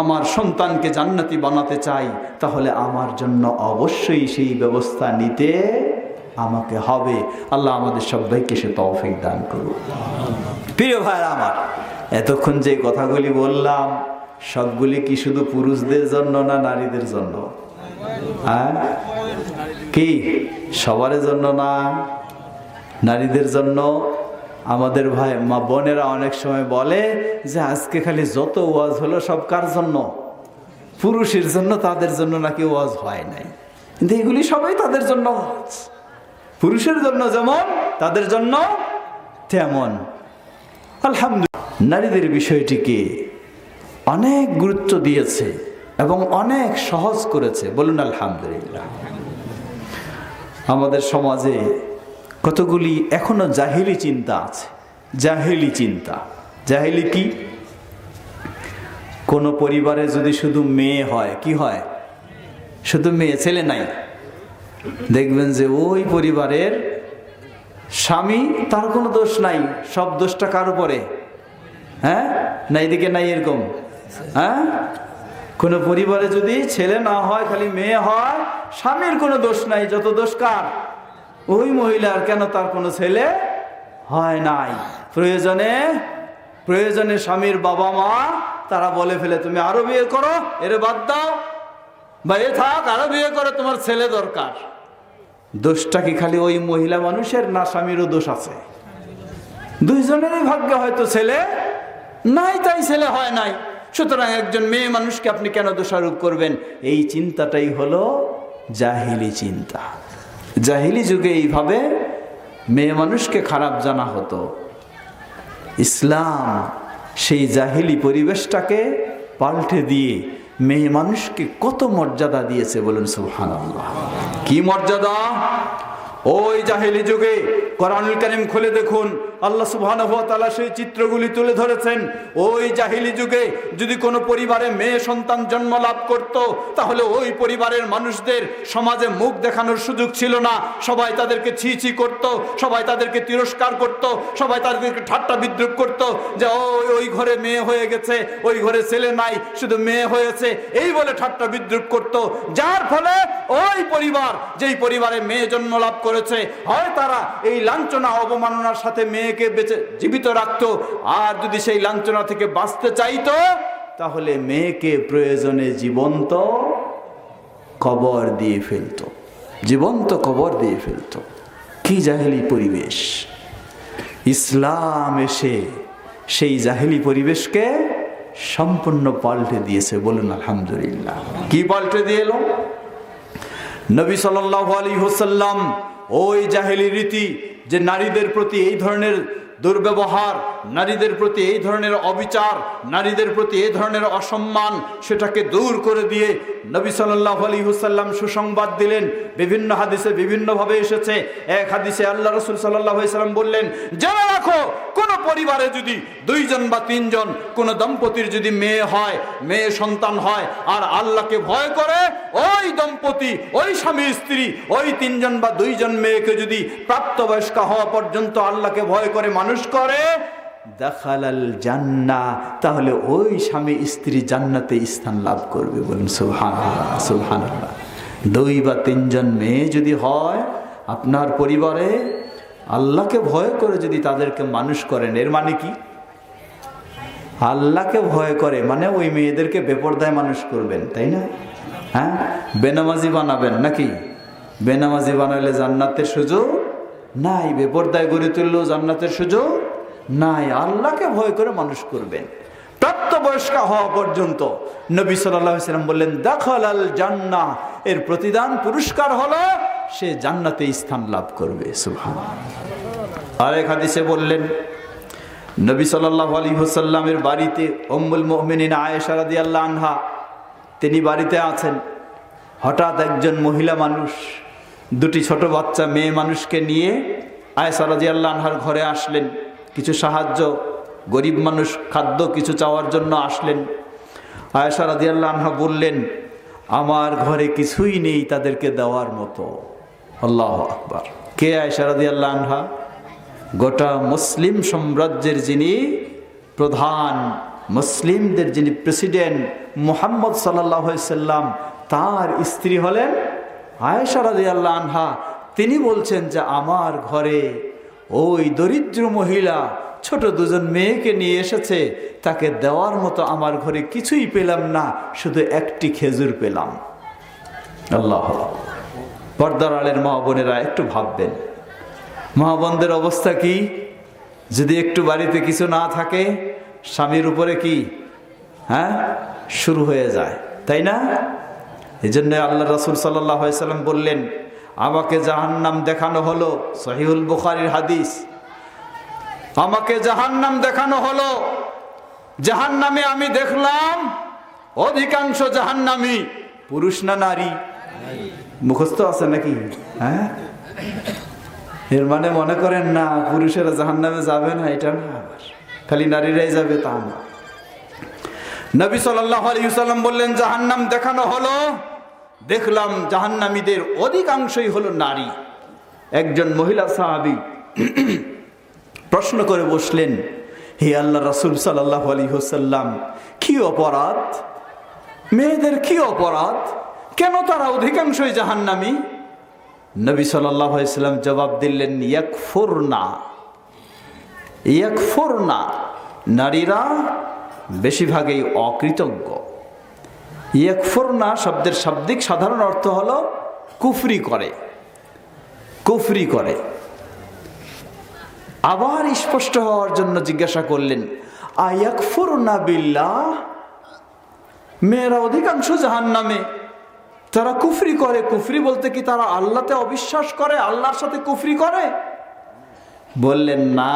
Speaker 1: আমার সন্তানকে জান্নাতি বানাতে চাই, তাহলে আমার জন্য অবশ্যই সেই ব্যবস্থা নিতে আমাকে হবে। আল্লাহ আমাদের সবাইকে সে তৌফিক দান করুন। প্রিয় ভাইরা আমার, এতক্ষণ যে কথাগুলি বললাম সবগুলি কি শুধু পুরুষদের জন্য না নারীদের জন্য? হ্যাঁ, কি সবার জন্য না? নারীদের জন্য আমাদের ভাই মা বোনেরা অনেক সময় বলে যে আজকে খালি যত ওয়াজ হলো সব কার জন্য? পুরুষের জন্য, তাদের জন্য নাকি ওয়াজ হয় নাই। কিন্তু এগুলি সবাই তাদের জন্য ওয়াজ। পুরুষের জন্য যেমন, তাদের জন্য তেমন। আলহামদুলিল্লাহ, নারীদের বিষয়টিকে অনেক গুরুত্ব দিয়েছে এবং অনেক সহজ করেছে, বলুন আলহামদুলিল্লাহ। আমাদের সমাজে কতগুলি এখনো জাহিলি চিন্তা আছে। জাহিলি চিন্তা, জাহিলি কি? কোন পরিবারে যদি শুধু মেয়ে হয়, কি হয়? শুধু মেয়ে, ছেলে নাই, দেখবেন যে ওই পরিবারের স্বামী, তার কোনো দোষ নাই, সব দোষটা কার উপরে? হ্যাঁ, না এদিকে নাই এরকম? হ্যাঁ, কোন পরিবারে যদি ছেলে না হয়, খালি মেয়ে হয়, স্বামীর কোনো দোষ নাই, যত দোষ কার? ওই মহিলার। কেন? তার কোনো ছেলে হয় নাই। প্রয়োজনে স্বামীর বাবা মা তারা বলে ফেলে, তুমি আরো বিয়ে করো, এর বাদ দাও, বা এ থাক, আরো বিয়ে করো, তোমার ছেলে দরকার। দোষটা কি খালি ওই মহিলা মানুষের, না স্বামীরও দোষ আছে? দুইজনেরই ভাগ্যে হয়তো ছেলে নাই, তাই ছেলে হয় নাই। সুতরাং একজন মেয়ে মানুষকে আপনি কেন দোষারোপ করবেন? এই চিন্তাটাই হলো জাহিলি চিন্তা। জাহিলি যুগে এইভাবে মেয়ে মানুষকে খারাপ জানা হতো। ইসলাম সেই জাহিলি পরিবেশটাকে পাল্টে দিয়ে মেয়ে মানুষকে কত মর্যাদা দিয়েছে, বলুন সুবহানাল্লাহ। কি মর্যাদা! ওই জাহিলি যুগে কোরআনুল কারীম খুলে দেখুন, আল্লাহ সুবহানাহু ওয়া তাআলা সেই চিত্রগুলি তুলে ধরেছেন। ওই জাহিলি যুগে যদি কোনো পরিবারে মেয়ে সন্তান জন্ম লাভ করত, তাহলে ওই পরিবারের মানুষদের সমাজে মুখ দেখানোর সুযোগ ছিল না। সবাই তাদেরকে ছি ছি করত, সবাই তাদেরকে তিরস্কার করত, সবাই তাদেরকে ঠাট্টা বিদ্রুপ করত, যে ওই ঘরে মেয়ে হয়ে গেছে, ওই ঘরে ছেলে নাই, শুধু মেয়ে হয়েছে, এই বলে ঠাট্টা বিদ্রুপ করত। যার ফলে ওই পরিবার, যেই পরিবারে মেয়ে জন্ম লাভ করেছে, হয় তারা এই লাঞ্ছনা অবমাননার সাথে মেয়েকে বেঁচে জীবিত রাখতো, আর যদি সেই লাঞ্ছনা থেকে বাঁচতে চাইতো, তাহলে মেয়েকে প্রয়োজনে জীবন্ত কবর দিয়ে ফেলতো, জীবন্ত কবর দিয়ে ফেলতো। কি জাহেলি পরিবেশ! ইসলাম এসে সেই জাহেলি পরিবেশকে সম্পূর্ণ পাল্টে দিয়েছে, বলুন আলহামদুলিল্লাহ। কি পাল্টে দিয়ে এলো? নবী সাল্লাল্লাহু আলাইহি ওয়াসাল্লাম ওই জাহেলি রীতি, যে নারীদের প্রতি এই ধরনের দুর্ব্যবহার, নারীদের প্রতি এই ধরনের অবিচার, নারীদের প্রতি এই ধরনের অসম্মান, সেটাকে দূর করে দিয়ে নবী সাল্লাল্লাহু আলাইহি ওয়াসাল্লাম সুসংবাদ দিলেন। বিভিন্ন হাদিসে বিভিন্নভাবে এসেছে। এক হাদিসে আল্লাহ রাসূল সাল্লাল্লাহু আলাইহি ওয়াসাল্লাম বললেন, জেনে রাখো, কোন পরিবারে যদি দুইজন বা তিনজন, কোন দম্পতির যদি মেয়ে হয়, মেয়ে সন্তান হয়, আর আল্লাহকে ভয় করে, ওই দম্পতি, ওই স্বামী স্ত্রী, ওই তিনজন বা দুইজন মেয়েকে যদি প্রাপ্তবয়স্ক হওয়া পর্যন্ত আল্লাহকে ভয় করে মানুষ করে, দাখালাল জান্নাহ, তাহলে ওই স্বামী স্ত্রী জান্নাতে স্থান লাভ করবে, বলুন সুবহানাল্লাহ সুবহানাল্লাহ। দুই বা তিনজন মেয়ে যদি হয় আপনার পরিবারে, আল্লাহকে ভয় করে যদি তাদেরকে মানুষ করেন, এর মানে কি? আল্লাহকে ভয় করে মানে ওই মেয়েদেরকে বেপরদায় মানুষ করবেন, তাই না? হ্যাঁ, বেনামাজি বানাবেন নাকি? বেনামাজি বানালে জান্নাতের সুযোগ নাই, বেপরদায় গড়ে তুললেও জান্নাতের সুযোগ নাই। আল্লাহকে ভয় করে মানুষ করবেন। প্রাপ্তবয়স্ক হওয়া পর্যন্ত নবী সাল্লাল্লাহু আলাইহি ওয়াসাল্লাম বললেন, দাখালাল জান্নাহ, এর প্রতিদান পুরস্কার হলো সে জান্নাতে স্থান লাভ করবে। সুবহানাল্লাহ। আরেক হাদিসে বললেন, নবী সাল্লাল্লাহু আলাইহি ওয়াসাল্লামের বাড়িতে উম্মুল মুমিনিন আয়েশা রাদিয়াল্লাহু আনহা, তিনি বাড়িতে আছেন। হঠাৎ একজন মহিলা মানুষ দুটি ছোট বাচ্চা মেয়ে মানুষকে নিয়ে আয়েশা রাদিয়াল্লাহু আনহার ঘরে আসলেন। কিছু সাহায্য, গরিব মানুষ খাদ্য কিছু চাওয়ার জন্য আসলেন। আয়েশা রাদিয়াল্লাহু আনহা বললেন, আমার ঘরে কিছুই নেই তাদেরকে দেওয়ার মতো। আল্লাহু আকবার। কে আয়েশা রাদিয়াল্লাহু আনহা? গোটা মুসলিম সাম্রাজ্যের যিনি প্রধান, মুসলিমদের যিনি প্রেসিডেন্ট, মুহাম্মদ সাল্লাল্লাহু আলাইহি সাল্লাম, তার স্ত্রী হলেন আয়েশা রাদিয়াল্লাহু আনহা। তিনি বলছেন যে আমার ঘরে ওই দরিদ্র মহিলা ছোট দুজন মেয়েকে নিয়ে এসেছে, তাকে দেওয়ার মতো আমার ঘরে কিছুই পেলাম না, শুধু একটি খেজুর পেলাম। আল্লাহ। পর্দার আড়ের মা বোনেরা একটু ভাববেন, মা বোনদের অবস্থা কি? যদি একটু বাড়িতে কিছু না থাকে, স্বামীর উপরে কি শুরু হয়ে যায়, তাই না? এই জন্য আল্লাহ রাসূল সাল্লাল্লাহু আলাইহি সাল্লাম বললেন, আমাকে জাহান্নাম দেখানো হলো, সহিহুল বুখারীর হাদিস, আমাকে জাহান্নাম দেখানো হলো, জাহান্নামে আমি দেখলাম অধিকাংশ জাহান্নামী পুরুষ না নারী? মুখস্থ আছে নাকি? এর মানে মনে করেন না পুরুষেরা জাহান্নামে যাবে না, এটা না, খালি নারীরাই যাবে তা না। নবী সাল্লাল্লাহু আলাইহি ওয়াসাল্লাম বললেন, জাহান্নাম দেখানো হলো, দেখলাম জাহান্নামীদের অধিকাংশই হলো নারী। একজন মহিলা সাহাবী প্রশ্ন করে বসলেন, হে আল্লাহ রাসূল সাল্লাল্লাহু আলাইহি ওয়াসাল্লাম, কি অপরাধ, মেয়েদের কি অপরাধ, কেন তারা অধিকাংশই জাহান্নামী? নবী সাল্লাল্লাহু আলাইহি ওয়াসাল্লাম জবাব দিলেন, ইয়াকফুরনা, ইয়াকফুরনা, নারীরা বেশিরভাগই অকৃতজ্ঞ। ইয়াকফুরনা শব্দের শাব্দিক সাধারণ অর্থ হলো কুফরি করে, কুফরি করে। আবার স্পষ্ট হওয়ার জন্য জিজ্ঞাসা করলেন, আয়াকফুরনা বিল্লাহ, মেয়েরা অধিকাংশ জাহান্নামে, তারা কুফরি করে। কুফরি বলতে কি তারা আল্লাহতে অবিশ্বাস করে, আল্লাহর সাথে কুফরি করে? বললেন না,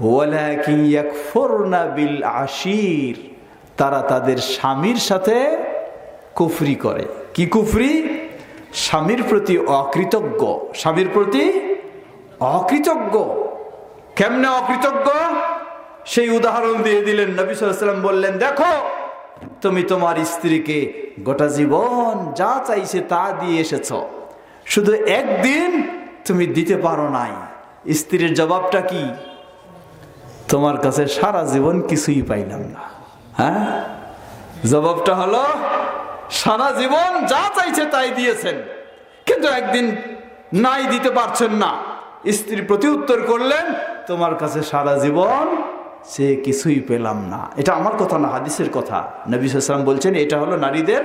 Speaker 1: ওয়ালাকিন ইয়াকফুরনা বিল আশির, তারা তাদের স্বামীর সাথে কুফরি করে। কি কুফরি? স্বামীর প্রতি অকৃতজ্ঞ, স্বামীর প্রতি অকৃতজ্ঞ। কেমনে অকৃতজ্ঞ সেই উদাহরণ দিয়ে দিলেন। নবী সাল্লাল্লাহু আলাইহি ওয়াসাল্লাম বললেন, দেখো তুমি তোমার স্ত্রীকে গোটা জীবন যা চাইছে তা দিয়ে এসেছ, শুধু একদিন তুমি দিতে পারো নাই। স্ত্রীর জবাবটা কি? তোমার কাছে সারা জীবন কিছুই পাইলাম না। জবাবটা হলো সারা জীবন যা চাইছে তাই দিয়েছেন, কিন্তু একদিন নাই দিতে পারছেন না। স্ত্রী প্রতি উত্তর করলেন, তোমার কাছে সারা জীবন সে কিছুই পেলাম না। এটা আমার কথা না, হাদিসের কথা। নবী সাল্লাল্লাহু আলাইহি ওয়াসাল্লাম বলছেন, এটা হলো নারীদের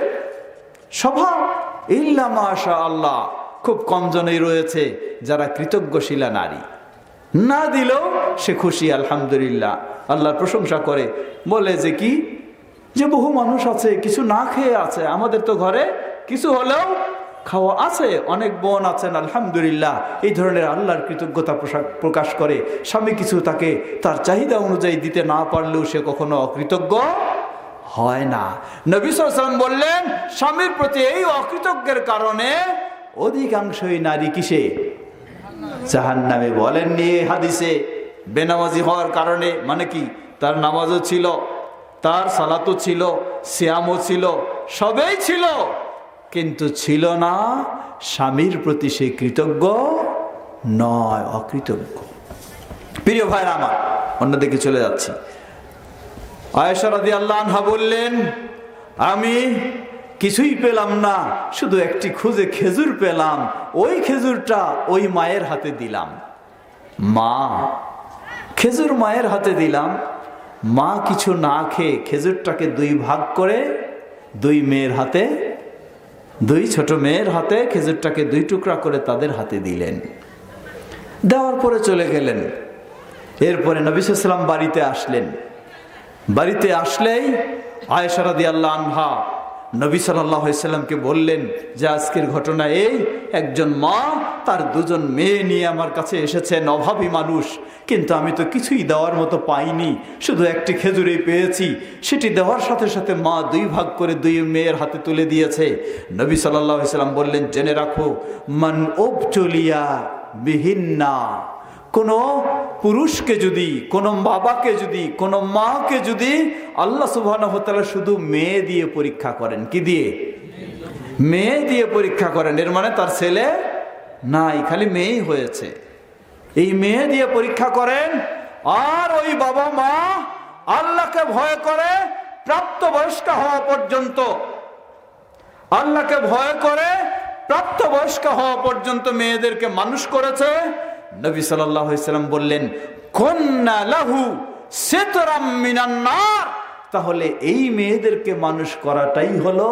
Speaker 1: স্বভাব। ইল্লা মাশাআল্লাহ, খুব কম জনই রয়েছে যারা কৃতজ্ঞশীলা নারী, না দিলেও সে খুশি, আলহামদুলিল্লাহ, আল্লাহর প্রশংসা করে, বলে যে কি, যে বহু মানুষ আছে কিছু না খেয়ে আছে, আমাদের তো ঘরে কিছু হলেও খাওয়া আছে, অনেক বোন আছেন আলহামদুলিল্লাহ। এই ধরনের আল্লাহর কৃতজ্ঞতা প্রকাশ করে। স্বামী কিছু তাকে তার চাহিদা অনুযায়ী দিতে না পারলেও সে কখনো অকৃতজ্ঞ হয় না। নবী সাল্লাল্লাহু আলাইহি ওয়াসাল্লাম বললেন, স্বামীর প্রতি এই অকৃতজ্ঞের কারণে অধিকাংশই নারী কিসে? জাহান্নামে। বলেননি হাদিসে বেনামাজি হওয়ার কারণে, মানে কি তার নামাজও ছিল, তার সালাতও ছিল, সিয়ামও ছিল, সবই ছিল, কিন্তু ছিল না স্বামীর প্রতি সে কৃতজ্ঞ নয়, অকৃতজ্ঞ। প্রিয় ভাইরা আমার, অন্যদিকে চলে যাচ্ছি। আয়েশা রাদিয়াল্লাহু আনহা বললেন, আমি কিছুই পেলাম না, শুধু একটি খুঁজে খেজুর পেলাম, ওই খেজুরটা ওই মায়ের হাতে দিলাম। মা, খেজুর মায়ের হাতে দিলাম, মা কিছু না খেয়ে খেজুরটাকে দুই ভাগ করে দুই মেয়ের হাতে, দুই ছোট মেয়ের হাতে খেজুরটাকে দুই টুকরা করে তাদের হাতে দিলেন। দেওয়ার পরে চলে গেলেন। এরপরে নবী সাল্লাল্লাহু আলাইহি ওয়াসাল্লাম বাড়িতে আসলেন। বাড়িতে আসলেই আয়েশা রাদিয়াল্লাহু আনহা নবী সাল্লাল্লাহু আলাইহি ওয়াসাল্লামকে বললেন যে আজকের ঘটনা এই, একজন মা তার দুজন মেয়ে নিয়ে আমার কাছে এসেছেন, অভাবী মানুষ, কিন্তু আমি তো কিছুই দেওয়ার মতো পাইনি, শুধু একটি খেজুরই পেয়েছি। সেটি দেওয়ার সাথে সাথে মা দুই ভাগ করে দুই মেয়ের হাতে তুলে দিয়েছে। নবী সাল্লাল্লাহু আলাইহি ওয়াসাল্লাম বললেন, জেনে রাখো, মান উবতুলিয়া বিহিন্না, কোনো পুরুষকে যদি, কোনো বাবাকে যদি, কোনো মাকে যদি আল্লাহ সুবহানাহু ওয়া তাআলা শুধু মেয়ে দিয়ে পরীক্ষা করেন, কি দিয়ে? মেয়ে দিয়ে পরীক্ষা করেন, এর মানে তার ছেলে নাই, খালি মেয়েই হয়েছে, এই মেয়ে দিয়ে পরীক্ষা করেন, আর ওই বাবা মা আল্লাহকে ভয় করে প্রাপ্তবয়স্ক হওয়া পর্যন্ত, আল্লাহকে ভয় করে প্রাপ্তবয়স্ক হওয়া পর্যন্ত মেয়েদেরকে মানুষ করেছে। নবী সাল্লাল্লাহু আলাইহি ওয়াসাল্লাম বললেন, কুন্না লাহু সিতরাম মিনান নার, তাহলে এই মেয়েদেরকে মানুষ করাটাই হলো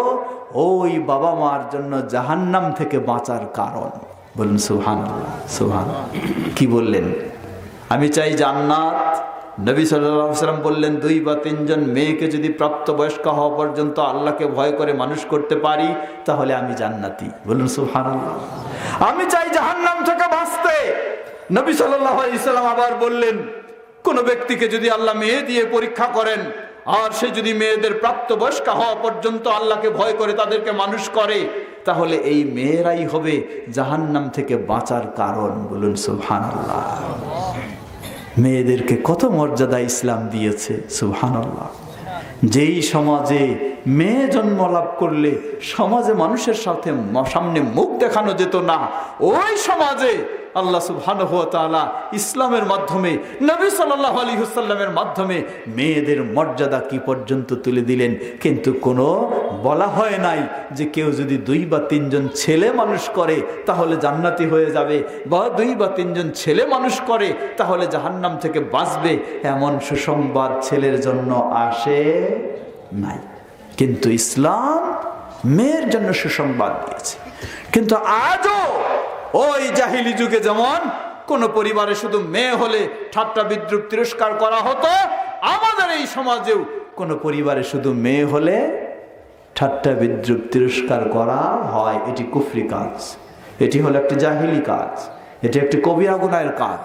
Speaker 1: ওই বাবা মার জন্য জাহান্নাম থেকে বাঁচার কারণ। বলুন সুবহানাল্লাহ, সুবহানাল্লাহ। কি বললেন? আমি চাই জান্নাত। নবী সাল্লাল্লাহু আলাইহি ওয়াসাল্লাম বললেন 2 বা 3 জন মেয়েকে যদি প্রাপ্তবয়স্ক হওয়া পর্যন্ত আল্লাহকে ভয় করে মানুষ করতে পারি তাহলে আমি জান্নাতি। বলুন সুবহানাল্লাহ। আমি চাই জাহান্নাম থেকে বাঁচতে। নবী সাল্লাল্লাহু আলাইহি ওয়াসাল্লাম আবার বললেন, কোন ব্যক্তিকে যদি আল্লাহ মেয়ে দিয়ে পরীক্ষা করেন আর সে যদি মেয়েদের প্রাপ্তবয়স্ক হওয়া পর্যন্ত আল্লাহকে ভয় করে তাদেরকে মানুষ করে, তাহলে এই মেয়েরাই হবে জাহান্নাম থেকে বাঁচার কারণ। বলুন সুবহানাল্লাহ। মেয়েদেরকে কত মর্যাদা ইসলাম দিয়েছে, সুবহানাল্লাহ। যেই সমাজে মেয়ে জন্ম লাভ করলে সমাজে মানুষের সামনে মুখ দেখানো যেত না, ওই সমাজে আল্লাহ সুবহানাহু ওয়া তাআলা ইসলামের মাধ্যমে, নবী সাল্লাল্লাহু আলাইহি ওয়াসাল্লামের মাধ্যমে মেয়েদের মর্যাদা কি পর্যন্ত তুলে দিলেন। কিন্তু কোনো বলা হয় নাই যে কেউ যদি 2 বা 3 জন ছেলে মানুষ করে তাহলে জান্নাতি হয়ে যাবে, বা 2 বা 3 জন ছেলে মানুষ করে তাহলে জাহান্নাম থেকে বাঁচবে, এমন সুসংবাদ ছেলের জন্য আসে নাই। কিন্তু ইসলাম মেয়ের জন্য সুসংবাদ দিয়েছে। কিন্তু আজও ওই জাহিলি যুগে যেমন কোন পরিবারে শুধু মেয়ে হলে ঠাট্টা বিদ্রুপ তিরস্কার করা হতো, আমাদের এই সমাজেও কোন পরিবারে শুধু মেয়ে হলে ঠাট্টা বিদ্রুপ তিরস্কার করা হয়। এটি কুফরি কাজ, এটি হলো একটি জাহিলি কাজ, এটি একটি কবিরা গুনাহের কাজ।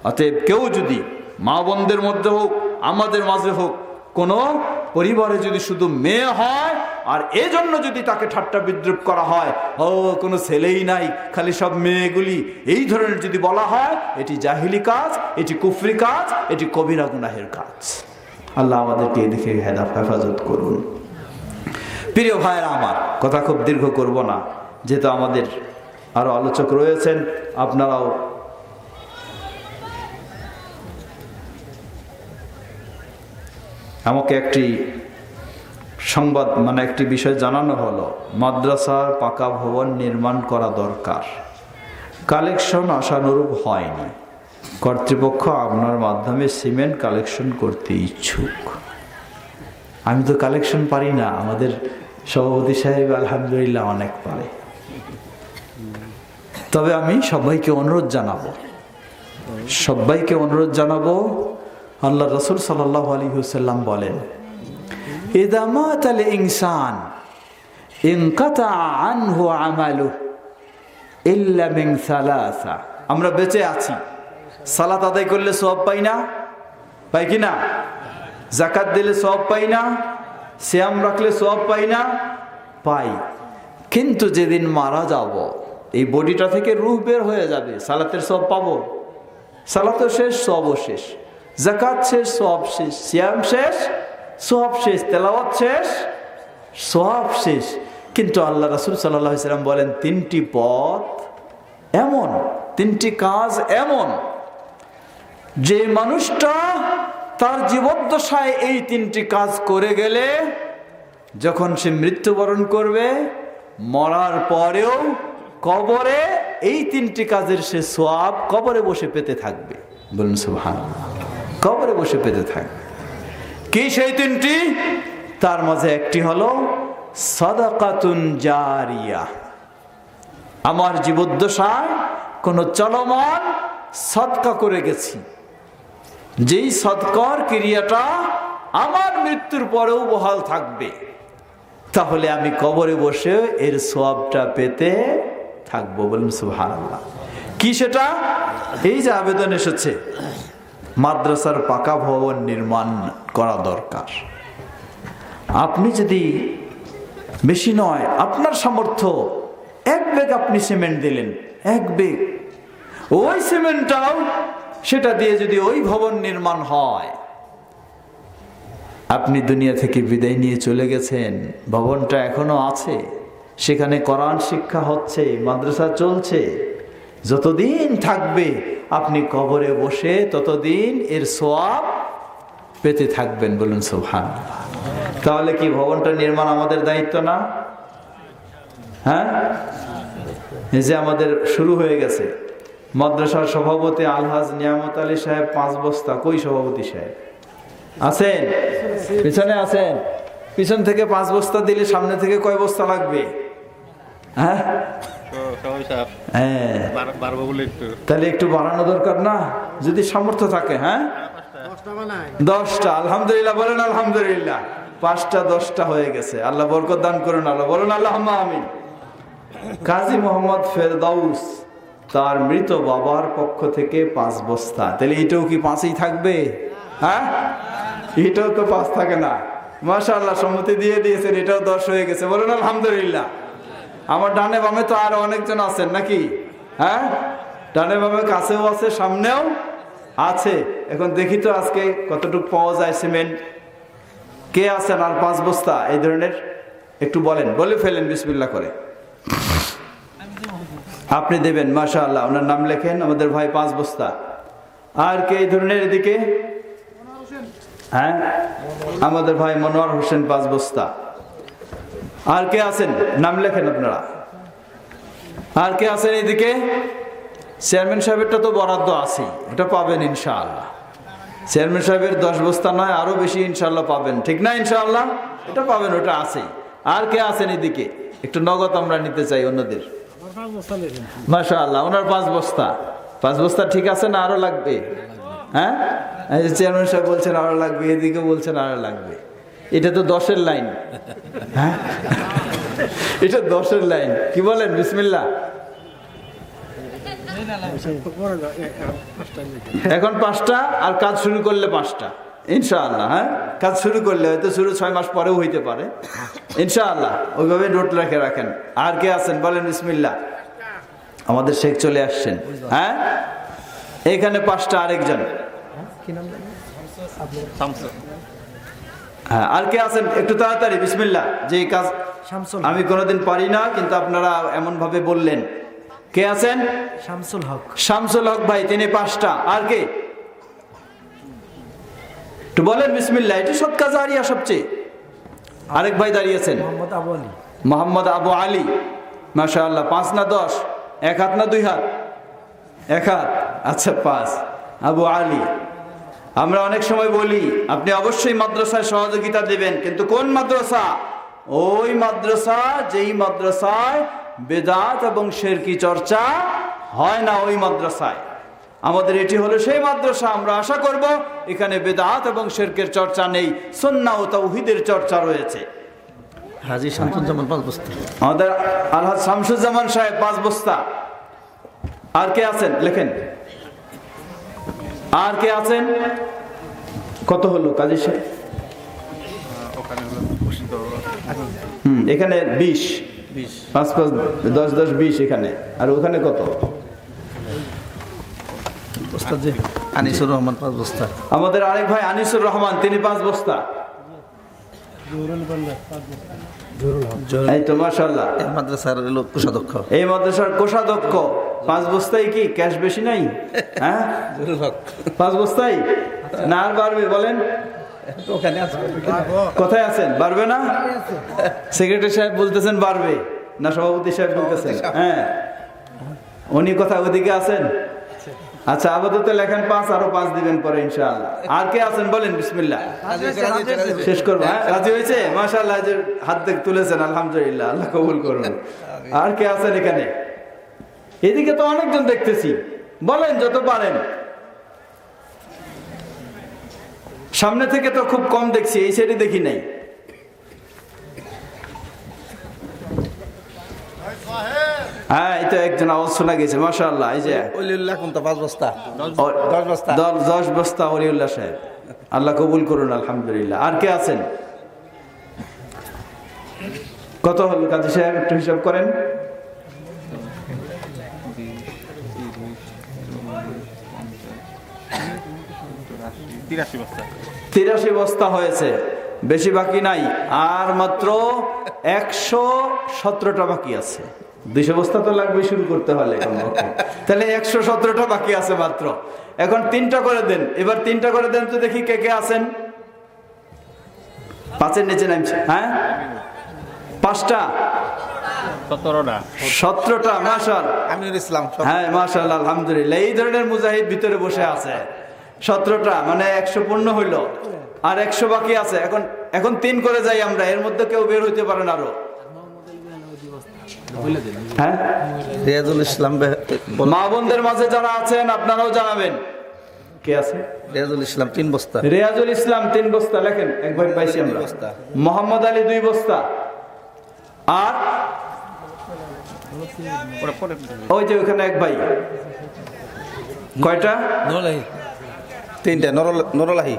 Speaker 1: অতএব কেউ যদি মা বোনদের মধ্যে হোক, আমাদের মাঝে হোক, কোন পরিবারে যদি শুধু মেয়ে হয় আর এজন্য যদি তাকে ঠাট্টা বিদ্রুপ করা হয়, ও কোনো ছেলেই নাই, খালি সব মেয়েগুলি, এই ধরনের যদি বলা হয়, এটি জাহিলি কাজ, এটি কুফরি কাজ, এটি কবিরা গুনাহের কাজ। আল্লাহ আমাদেরকে এদিকে হেফাজত করুন। প্রিয় ভাইরা আমার, কথা খুব দীর্ঘ করব না, যেহেতু আমাদের আরো আলোচক রয়েছেন। আপনারাও আমাকে একটি সংবাদ একটি বিষয় জানানো হলো, মাদ্রাসার পাকা ভবন নির্মাণ করা দরকার, কালেকশন আশানুরূপ হয়নি, কর্তৃপক্ষ আপনার মাধ্যমে সিমেন্ট কালেকশন করতে ইচ্ছুক। আমি তো কালেকশন পারি না, আমাদের সভাপতি সাহেব আলহামদুলিল্লাহ অনেক পারে। তবে আমি সবাইকে অনুরোধ জানাবো, আল্লাহ রাসূল সাল্লাল্লাহু আলাইহি ওয়াসাল্লাম বলেন, ইযা মাতাল ইনসান ইনকাতা আনহু আমালুহু ইল্লা মিন সালাসা। আমরা বেঁচে আছি, সালাত আদায় করলে সওয়াব পাই না? পাই কি না? যাকাত দিলে সওয়াব পাই না? সিয়াম রাখলে সওয়াব পাই না? পাই। কিন্তু যেদিন মারা যাব, এই বডিটা থেকে রূহ বের হয়ে যাবে, সালাতের সওয়াব পাবো? সালাতও শেষ, সওয়াবও শেষ। যাকাত শেষ, সওয়াব শেষ। সিয়াম শেষ, সওয়াব শেষ। তেলাওয়াত শেষ, সওয়াব শেষ। কিন্তু আল্লাহ রাসূল সাল্লাল্লাহু আলাইহি ওয়াসাল্লাম বলেন, 3টি পথ এমন, 3টি কাজ এমন, যে মানুষটা তার জীবদ্দশায় এই 3টি কাজ করে গেলে যখন সে মৃত্যুবরণ করবে, মরার পরেও কবরে এই 3টি কাজের সে সওয়াব কবরে বসে পেতে থাকবে। বলুন সুবহানাল্লাহ। কবরে বসে পেতে থাকবে। কি সেই 3টি? তার মাঝে একটি হলো সাদাকাতুন জারিয়া। আমার জীবদ্দশায় কোন চলমান সদকা করে গেছি, যেই সদকার ক্রিয়াটা আমার মৃত্যুর পরেও বহাল থাকবে, তাহলে আমি কবরে বসে এর সওয়াবটা পেতে থাকবো। বলুন সুবহানাল্লাহ। কি সেটা? এই যে আবেদন এসেছে, মাদ্রাসার পাকা ভবন নির্মাণ করা দরকার। আপনি যদি বেশি নয়, আপনার সামর্থ্য 1 ব্যাগ আপনি সিমেন্ট দিলেন, 1 ব্যাগ, ওই সিমেন্টটাও সেটা দিয়ে যদি ওই ভবন নির্মাণ হয়, আপনি দুনিয়া থেকে বিদায় নিয়ে চলে গেছেন, ভবনটা এখনো আছে, সেখানে কোরআন শিক্ষা হচ্ছে, মাদ্রাসা চলছে, যতদিন থাকবে আপনি কবরে বসে ততদিন এর সওয়াব পেতে থাকবেন। বলুন সুবহানাল্লাহ। তাহলে কি ভবনটা নির্মাণ আমাদের দায়িত্ব না? হ্যাঁ, এই যে আমাদের শুরু হয়ে গেছে, মাদ্রাসার সভাপতি আলহাজ নিয়ামত আলী সাহেব 5 বস্তা। কই সভাপতি সাহেব? আছেন? পিছনে আছেন? পিছন থেকে 5 বস্তা দিলে সামনে থেকে কয় বস্তা লাগবে? হ্যাঁ, হ্যাঁ, তাহলে একটু বাড়ানো দরকার না, যদি সামর্থ্য থাকে। হ্যাঁ, 10টা। আলহামদুলিল্লাহ বলেন, আলহামদুলিল্লাহ। 5টা 10টা হয়ে গেছে। আল্লাহ বরকত দান করুন। আল্লাহ বলুন আল্লাহুম্মা আমিন। কাজী মোহাম্মদ ফেরদাউস তার মৃত বাবার পক্ষ থেকে 5 বস্তা। তাহলে এটাও কি 5ই থাকবে? হ্যাঁ, এটাও তো 5 থাকে না। মাশাআল্লাহ, সম্মতি দিয়ে দিয়েছেন, এটাও 10 হয়ে গেছে। বলুন আলহামদুলিল্লাহ। আমার ডানে বামে তো আরো অনেকজন আছেন নাকি? হ্যাঁ, ডানে বামে কাছেও আছে, সামনেও আছে। এখন দেখি তো আজকে কতটুকু পাওয়া যায় সিমেন্ট। কে আছেন আর 5 বস্তা এই ধরনের? একটু বলেন, বলে ফেলেন বিসমিল্লাহ করে। আপনি দেবেন, মাশাআল্লাহ। ওনার নাম লেখেন, আমাদের ভাই 5 বস্তা। আর কে এই ধরনের? এদিকে। হ্যাঁ, আমাদের ভাই মনোয়ার হোসেন 5 বস্তা। আর কে আছেন? নাম লেখেন আপনারা। আর কে আছেন এদিকে? চেয়ারম্যান সাহেবেরটা তো বরাদ্দ আছে, এটা পাবেন ইনশাআল্লাহ। চেয়ারম্যান সাহেবের 10 বস্তা নয়, আরো বেশি ইনশাআল্লাহ পাবেন, ঠিক না? ইনশাআল্লাহ এটা পাবেন, ওটা আছে। আর কে আছেন এদিকে? একটু নগদ আমরা নিতে চাই অন্যদের। মাশাআল্লাহ, ওনার 5 বস্তা। 5 বস্তা ঠিক আছে না আরো লাগবে? হ্যাঁ, চেয়ারম্যান সাহেব বলছেন আরো লাগবে, এদিকে বলছেন আরো লাগবে। এটা তো 10-এর লাইন। হ্যাঁ, এটা 10-এর লাইন। কি বলেন? বিসমিল্লাহ। এখন 5টা, আর কাজ শুরু করলে 5টা ইনশাআল্লাহ। হ্যাঁ, কাজ শুরু করলে হয়তো শুরু 6 মাস পরেও হইতে পারে ইনশাআল্লাহ। ওইভাবে নোট রেখে রাখেন। আর কে আছেন বলেন বিসমিল্লাহ। আমাদের শেখ চলে আসছেন। হ্যাঁ, এখানে 5টা। আরেকজন। হ্যাঁ, আর কে আছেন? একটু তাড়াতাড়ি বিসমিল্লাহ। যে কাজ আমি কোনোদিন পারি না, কিন্তু আপনারা এমন ভাবে বললেন। কে আছেন? শামসুল হক। শামসুল হক ভাই, তিনি 5টা। আর কে? একটু বলেন বিসমিল্লাহ। এটা সদকা জারিয়া সবচেয়ে। আরেক ভাই দাঁড়িয়েছেন, মোহাম্মদ আবু আলী। মোহাম্মদ আবু আলী, মাশাআল্লাহ। 5 না 10? 1 হাত না 2 হাত? 1 হাত। আচ্ছা, 5। আবু আলী। আমরা অনেক সময় বলি আপনি অবশ্যই মাদ্রাসায় সহযোগিতা দেবেন, কিন্তু কোন মাদ্রাসা? ওই মাদ্রাসা যেই মাদ্রাসায় বেদাত এবং শিরকি চর্চা হয় না, ওই মাদ্রাসায়। আমাদের এটি হলো সেই মাদ্রাসা। আমরা আশা করব এখানে বেদাত এবং শিরকের চর্চা নেই, সুন্নাহ ও তাওহীদের চর্চা রয়েছে। হাজী শামসুজ্জামান 5 বস্তা। আমাদের আলহাজ শামসুজ্জামান সাহেব 5 বস্তা। আর কে আছেন? লেখেন। আর কে আছেন? কত হলো কাজী সাহেব? এখানে 20। 5 5 10 10 20 এখানে। আর ওখানে কত? আনিসুর রহমান 5 বস্তা। আমাদের আরেক ভাই আনিসুর রহমান, তিনি 5 বস্তা। এই তো মাশাআল্লাহ, এই মাদ্রাসার কোষাধ্যক্ষ। এই মাদ্রাসার কোষাধ্যক্ষ 5 বস্তায়। কি ক্যাশ বেশি নাই? হ্যাঁ, 5 বস্তায় না আর বাড়বে? বলেন কোথায় আছেন? বাড়বে না? সেক্রেটারি সাহেব বলতেছেন বাড়বে না, সভাপতি সাহেব বলতেছেন? হ্যাঁ, উনি কোথায়? ওদিকে আছেন। আচ্ছা, আপাতত লেখেন 5, আরো 5 দিবেন পরে ইনশাআল্লাহ। আর কে আছেন বলেন বিসমিল্লাহ। শেষ করবো। হ্যাঁ, রাজি হয়েছে? মাশাআল্লাহ, যে হাত থেকে তুলেছেন, আলহামদুলিল্লাহ, আল্লাহ কবুল করুন। আর কে আছেন এখানে? এদিকে তো অনেকজন দেখতেছি, বলেন যত পারেন। সামনে থেকে তো খুব কম দেখছি, এই সাইডে দেখি নাই। হ্যাঁ, এই তো একজন আওয়াজ শোনা গেছে, মাশাআল্লাহ। এই যে ওলিউল্লাহ কোন তো 5 বস্তা 10 বস্তা 10 বস্তা ওলিউল্লাহ সাহেব, আল্লাহ কবুল করুন, আলহামদুলিল্লাহ। আর কে আছেন? কত হলো কাজী সাহেব? একটু হিসাব করেন। 83 বস্তা হয়েছে, বেশি বাকি নাই। আর মাত্র 117টা বাকি আছে। 200 বস্তা তো লাগবে শুরু করতে হলে, তাহলে 117টা বাকি আছে মাত্র। এখন 3টা করে দেন, এবার 3টা করে দেন তো দেখি কে কে আছেন। 5-এর নিচে নামছে। হ্যাঁ, 5টা 17টা। মাশাআল্লাহ, আমিনুল ইসলাম। হ্যাঁ, মাশাআল্লাহ, আলহামদুলিল্লাহ। এই ধরনের মুজাহিদ ভিতরে বসে আছে। 17টা মানে 100 পূর্ণ হইল, আর 100 বাকি আছে। এখন 3 করে যাই আমরা, এর মধ্যে কেউ বের হইতে পারেন আরো। হ্যাঁ,
Speaker 2: রিয়াজুল ইসলাম
Speaker 1: মা বোনদের মাঝে যারা আছেন আপনারাও জানাবেন কে আছে।
Speaker 2: রিয়াজুল ইসলাম 3 বস্তা।
Speaker 1: রিয়াজুল ইসলাম 3 বস্তা লেখেন, এক ভাই পাইছি আমরা।
Speaker 2: 2 বস্তা।
Speaker 1: মোহাম্মদ আলী 2 বস্তা। আর ওই যে ওখানে এক ভাই, কয়টা?
Speaker 2: 3টা। নরলাহি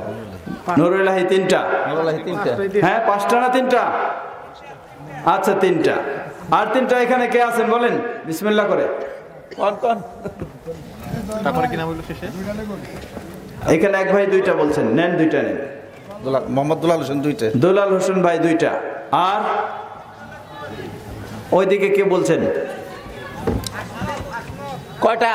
Speaker 1: নুরুল্লাহি 3টা।
Speaker 2: নরলাহি 3টা।
Speaker 1: হ্যাঁ, 5টা না 3টা? আচ্ছা 3টা। আর 3টা এখানে কে আছেন বলেন বিসমিল্লাহ করে।
Speaker 3: তারপরে কি নাম হলো শেষে?
Speaker 1: এখানে এক ভাই 2টা বলছেন, নেন 2টা নেন।
Speaker 2: মোহাম্মদ দুলাল হোসেন 2টা।
Speaker 1: দুলাল হোসেন ভাই 2টা। আর ওইদিকে কে বলছেন?
Speaker 4: কয়টা?